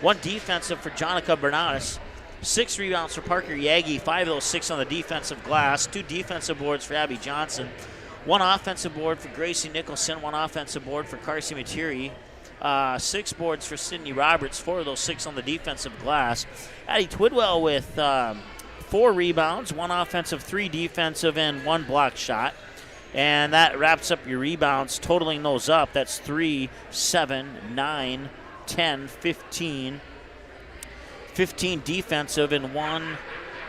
1 defensive for Jonica Bernadas, 6 rebounds for Parker Yagi, 5 of those 6 on the defensive glass, 2 defensive boards for Abby Johnson, 1 offensive board for Gracie Nicholson, 1 offensive board for Carcy Materi, 6 boards for Sydney Roberts, 4 of those 6 on the defensive glass. Addie Twidwell with 4 rebounds, 1 offensive, 3 defensive, and 1 block shot. And that wraps up your rebounds, totaling those up. That's 3, 7, 9, 10, 15. 15 defensive, and 1,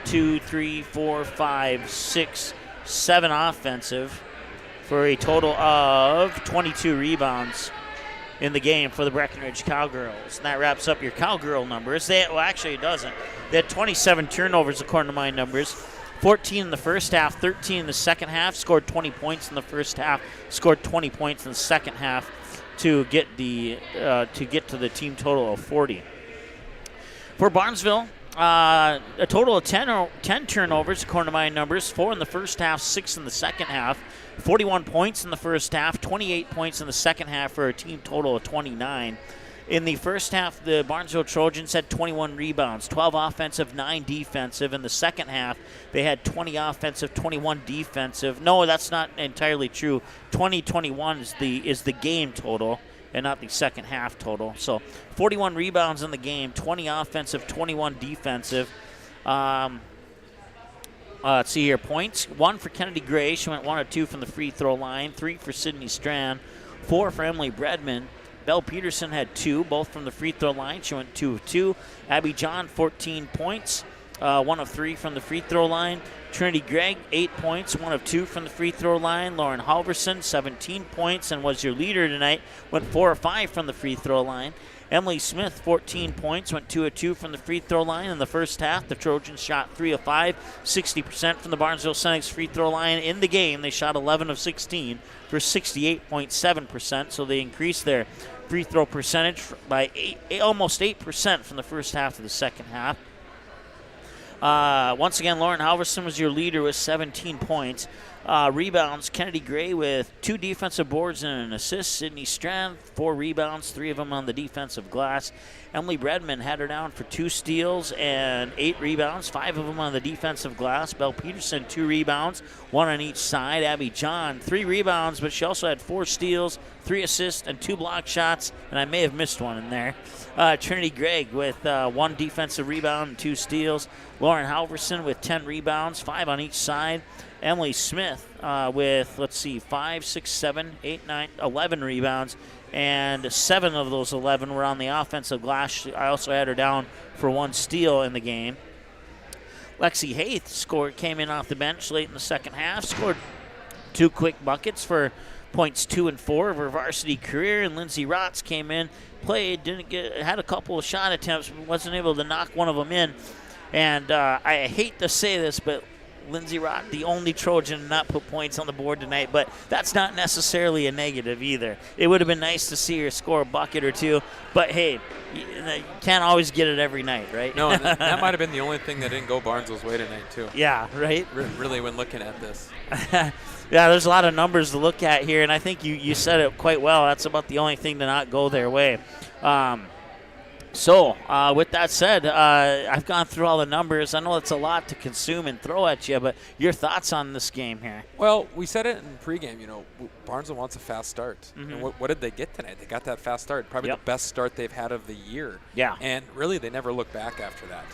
2, 3, 4, 5, 6, 7 offensive for a total of 22 rebounds in the game for the Breckenridge Cowgirls. And that wraps up your Cowgirl numbers. Actually, it doesn't. They had 27 turnovers according to my numbers. 14 in the first half, 13 in the second half, scored 20 points in the first half, scored 20 points in the second half to get to the team total of 40. For Barnesville, a total of 10 turnovers according to my numbers, 4 in the first half, 6 in the second half, 41 points in the first half, 28 points in the second half for a team total of 29. In the first half, the Barnesville Trojans had 21 rebounds, 12 offensive, 9 defensive. In the second half, they had 20 offensive, 21 defensive. No, that's not entirely true. 20-21 is the game total and not the second half total. So 41 rebounds in the game, 20 offensive, 21 defensive. Let's see here. Points, 1 for Kennedy Gray. She went 1 of 2 from the free throw line. 3 for Sydney Strand. 4 for Emily Bredman. Belle Peterson had 2, both from the free throw line. She went 2 of 2. Abby John, 14 points. 1 of 3 from the free throw line. Trinity Gregg, 8 points, 1 of 2 from the free throw line. Lauren Halverson, 17 points, and was your leader tonight. Went 4 of 5 from the free throw line. Emily Smith, 14 points, went 2 of 2 from the free throw line. In the first half, the Trojans shot 3 of 5, 60% from the Barnesville Senex free throw line. In the game, they shot 11 of 16 for 68.7%, so they increased their free throw percentage by almost 8% from the first half to the second half. Once again, Lauren Halverson was your leader with 17 points. Rebounds, Kennedy Gray with 2 defensive boards and an assist. Sydney Strand, 4 rebounds, 3 of them on the defensive glass. Emily Bredman had her down for 2 steals and 8 rebounds, 5 of them on the defensive glass. Belle Peterson, 2 rebounds, 1 on each side. Abby John, 3 rebounds, but she also had 4 steals, 3 assists, and 2 block shots, and I may have missed one in there. Trinity Gregg with 1 defensive rebound and 2 steals. Lauren Halverson with 10 rebounds, 5 on each side. Emily Smith with, 5, 6, 7, 8, 9, 11 rebounds, and 7 of those 11 were on the offensive glass. I also had her down for 1 steal in the game. Lexi Haith came in off the bench late in the second half, scored 2 quick buckets for points 2 and 4 of her varsity career, and Lindsay Rotz came in, played, had a couple of shot attempts, but wasn't able to knock one of them in. And I hate to say this, but Lindsay Rott, the only Trojan to not put points on the board tonight, but that's not necessarily a negative either. It would have been nice to see her score a bucket or 2, but hey, you can't always get it every night, right? No, that might have been the only thing that didn't go Barnesville's way tonight, too. Yeah, right? Really, when looking at this. Yeah, there's a lot of numbers to look at here, and I think you said it quite well. That's about the only thing to not go their way. So, with that said, I've gone through all the numbers. I know it's a lot to consume and throw at you, but your thoughts on this game here? Well, we said it in pregame. Barnesville wants a fast start. Mm-hmm. And what did they get tonight? They got that fast start, probably the best start they've had of the year. Yeah. And really, they never look back after that.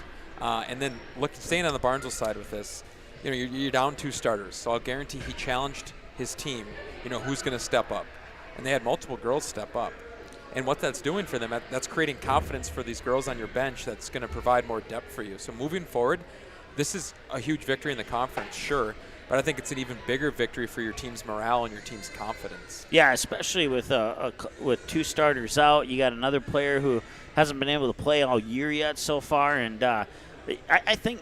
And then staying on the Barnesville side with this, you're down 2 starters, so I'll guarantee he challenged his team, who's going to step up. And they had multiple girls step up. And what that's doing for them, that's creating confidence for these girls on your bench that's going to provide more depth for you. So moving forward, this is a huge victory in the conference, sure, but I think it's an even bigger victory for your team's morale and your team's confidence. Yeah, especially with 2 starters out. You got another player who hasn't been able to play all year yet so far, and I think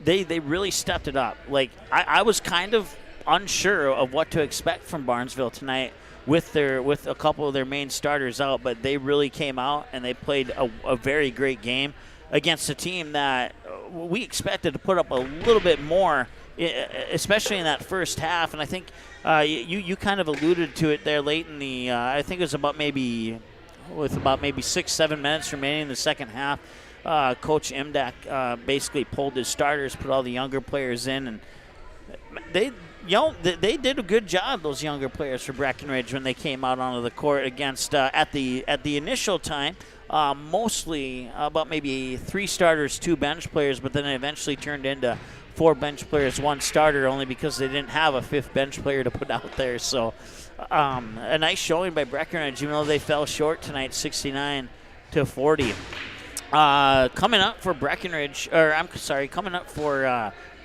they really stepped it up. Like, I was kind of unsure of what to expect from Barnesville tonight with a couple of their main starters out, but they really came out and they played a very great game against a team that we expected to put up a little bit more especially in that first half. And I think you kind of alluded to it there late in the. I think it was about maybe 6-7 minutes remaining in the second half. Coach Imdak basically pulled his starters, put all the younger players in, and they did a good job, those younger players for Breckenridge, when they came out onto the court against at the initial time. Mostly about maybe 3 starters, 2 bench players, but then it eventually turned into 4 bench players, 1 starter, only because they didn't have a 5th bench player to put out there. So a nice showing by Breckenridge, even though they fell short tonight, 69-40. Coming up for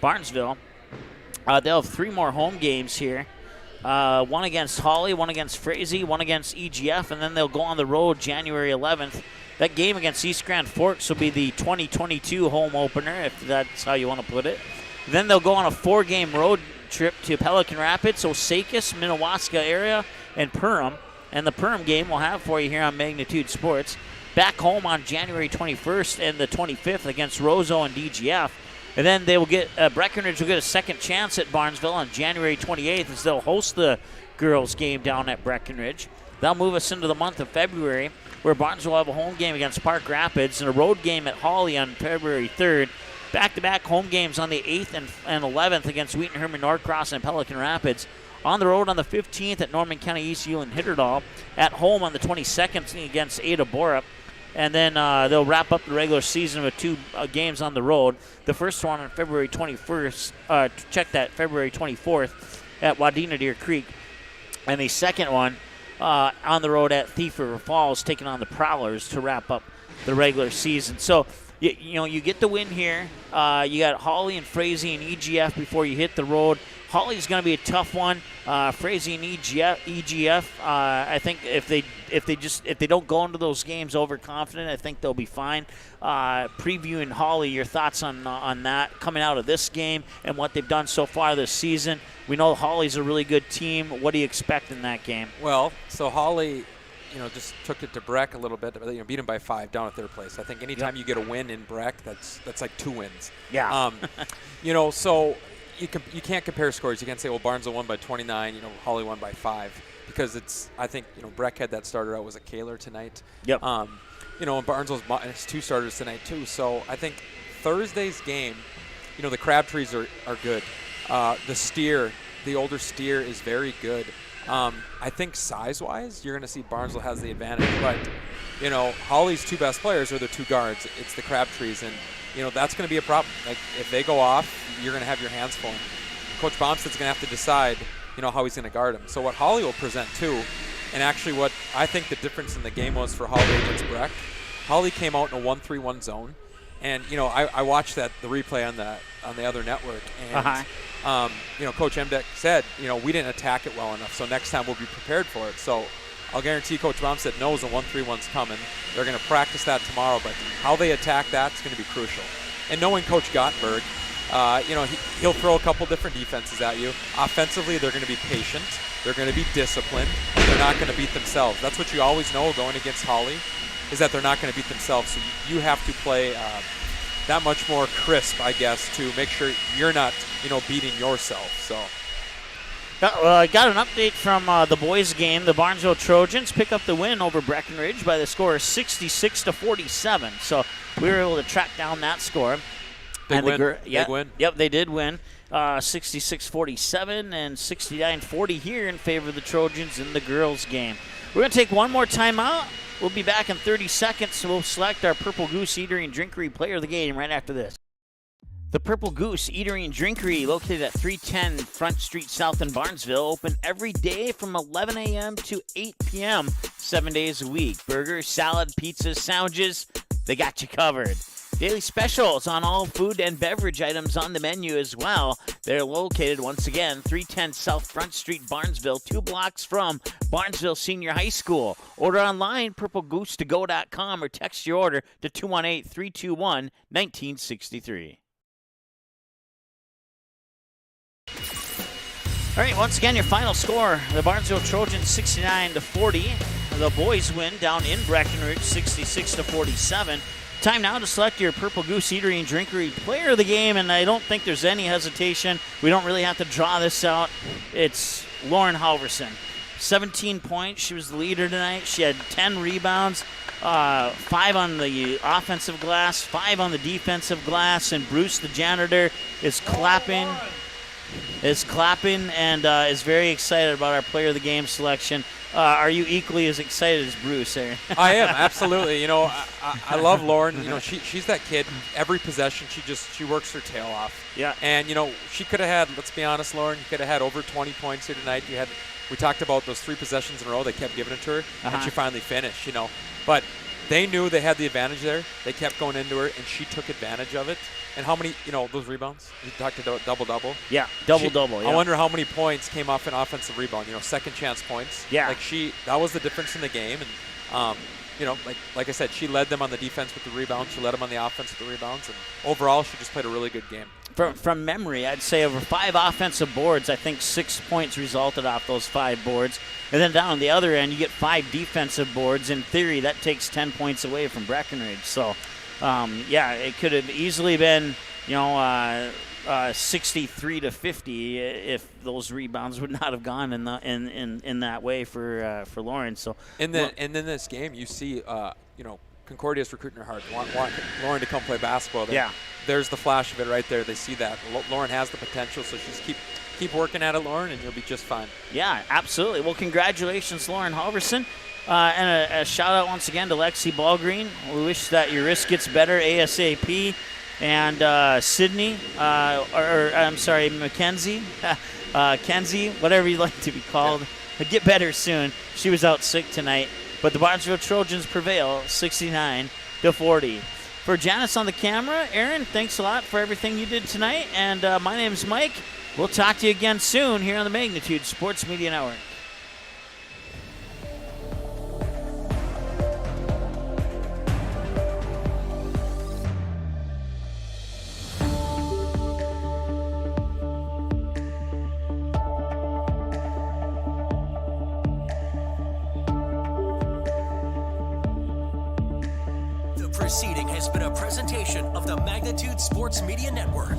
Barnesville, they'll have 3 more home games here. One against Hawley, one against Frazee, one against EGF, and then they'll go on the road January 11th. That game against East Grand Forks will be the 2022 home opener, if that's how you want to put it. Then they'll go on a 4-game road trip to Pelican Rapids, Osakis, Minnewaska area, and Perham. And the Perham game we'll have for you here on Magnitude Sports. Back home on January 21st and the 25th against Roseau and DGF. And then they will get Breckenridge will get a second chance at Barnesville on January 28th as they'll host the girls game down at Breckenridge. That'll move us into the month of February, where Barnesville will have a home game against Park Rapids and a road game at Hawley on February 3rd. Back-to-back home games on the 8th and 11th against Wheaton Herman Norcross and Pelican Rapids. On the road on the 15th at Norman County East Hewlin Hitterdal. At home on the 22nd against Ada Borup. And then they'll wrap up the regular season with 2 games on the road. The first one on February 21st, February 24th at Wadena Deer Creek. And the second one on the road at Thief River Falls, taking on the Prowlers to wrap up the regular season. So, you get the win here. You got Hawley and Frazee and EGF before you hit the road. Hawley's going to be a tough one. Frazee and EGF, I think if they don't go into those games overconfident, I think they'll be fine. Previewing Hawley, your thoughts on that coming out of this game and what they've done so far this season. We know Hawley's a really good team. What do you expect in that game? Well, so Hawley, just took it to Breck a little bit. Beat them by 5 down at 3rd place. I think anytime you get a win in Breck, that's like 2 wins. Yeah. So. You can't compare scores. You can't say, well, Barnesville won by 29, Hawley won by 5, because I think Breck had that starter out was a Kaler tonight. Yep. And Barnesville's has 2 starters tonight too. So I think Thursday's game, the Crabtrees are good. The older steer is very good. I think size-wise, you're going to see Barnesville has the advantage, but Hawley's 2 best players are the 2 guards. It's the Crabtrees, and that's going to be a problem. Like, if they go off, you're going to have your hands full. Coach Bomsted's going to have to decide, how he's going to guard them. So what Hawley will present too, and actually what I think the difference in the game was for Hawley against Breck, Hawley came out in a 1-3-1 zone, and I watched the replay on the other network, and Coach Emdeck said, we didn't attack it well enough, so next time we'll be prepared for it. So I'll guarantee Coach Bomstead knows a 1-3-1's coming. They're going to practice that tomorrow, but how they attack that's going to be crucial. And knowing Coach Gottberg, he'll throw a couple different defenses at you. Offensively, they're going to be patient. They're going to be disciplined. They're not going to beat themselves. That's what you always know going against Hawley, is that they're not going to beat themselves. So you have to play that much more crisp, I guess, to make sure you're not, beating yourself. So. I got an update from the boys' game. The Barnesville Trojans pick up the win over Breckenridge by the score of 66-47. So we were able to track down that score. Big win. Big win. Yep, they did win. 66-47 and 69-40 here in favor of the Trojans in the girls' game. We're going to take one more timeout. We'll be back in 30 seconds, so we'll select our Purple Goose Eatery and Drinkery player of the game right after this. The Purple Goose Eatery and Drinkery, located at 310 Front Street South in Barnesville, open every day from 11 a.m. to 8 p.m., 7 days a week. Burgers, salad, pizzas, sandwiches, they got you covered. Daily specials on all food and beverage items on the menu as well. They're located, once again, 310 South Front Street, Barnesville, 2 blocks from Barnesville Senior High School. Order online, purplegoose2go.com, or text your order to 218-321-1963. All right, once again, your final score, the Barnesville Trojans 69-40. The boys win down in Breckenridge 66-47. Time now to select your Purple Goose Eatery and Drinkery Player of the Game, and I don't think there's any hesitation. We don't really have to draw this out. It's Lauren Halverson. 17 points. She was the leader tonight. She had 10 rebounds, 5 on the offensive glass, 5 on the defensive glass, and Bruce, the janitor, is clapping and is very excited about our Player of the Game selection. Are you equally as excited as Bruce, Aaron? I am, absolutely. You know, I love Lauren. You know, she's that kid. Every possession, she works her tail off. Yeah. And, you know, she could have had, let's be honest, Lauren, you could have had over 20 points here tonight. We talked about those 3 possessions in a row. They kept giving it to her, and she finally finished, you know. But they knew they had the advantage there. They kept going into her, and she took advantage of it. And how many, you know, those rebounds? You talked about double-double. Yeah, double-double, yeah. I wonder how many points came off an offensive rebound, you know, second chance points. Yeah. Like that was the difference in the game. And, you know, like I said, she led them on the defense with the rebounds. She led them on the offense with the rebounds. And overall, she just played a really good game. From memory, I'd say over 5 offensive boards, I think 6 points resulted off those 5 boards. And then down the other end, you get 5 defensive boards. In theory, that takes 10 points away from Breckenridge. So, yeah, it could have easily been, you know, 63-50 if those rebounds would not have gone in that way for Lauren. So, and in this game, you see, you know, Concordia's recruiting her hard. Want Lauren to come play basketball. There's the flash of it right there. They see that Lauren has the potential, so she's keep working at it, Lauren, and you'll be just fine. Yeah, absolutely. Well, congratulations, Lauren Halverson. And a shout-out once again to Lexi Ballgreen. We wish that your wrist gets better ASAP. And Sydney, I'm sorry, Mackenzie, Kenzie, whatever you'd like to be called, get better soon. She was out sick tonight. But the Barnesville Trojans prevail 69-40. For Janice on the camera, Aaron, thanks a lot for everything you did tonight. And my name's Mike. We'll talk to you again soon here on the Magnitude Sports Media Network. The proceeding has been a presentation of the Magnitude Sports Media Network.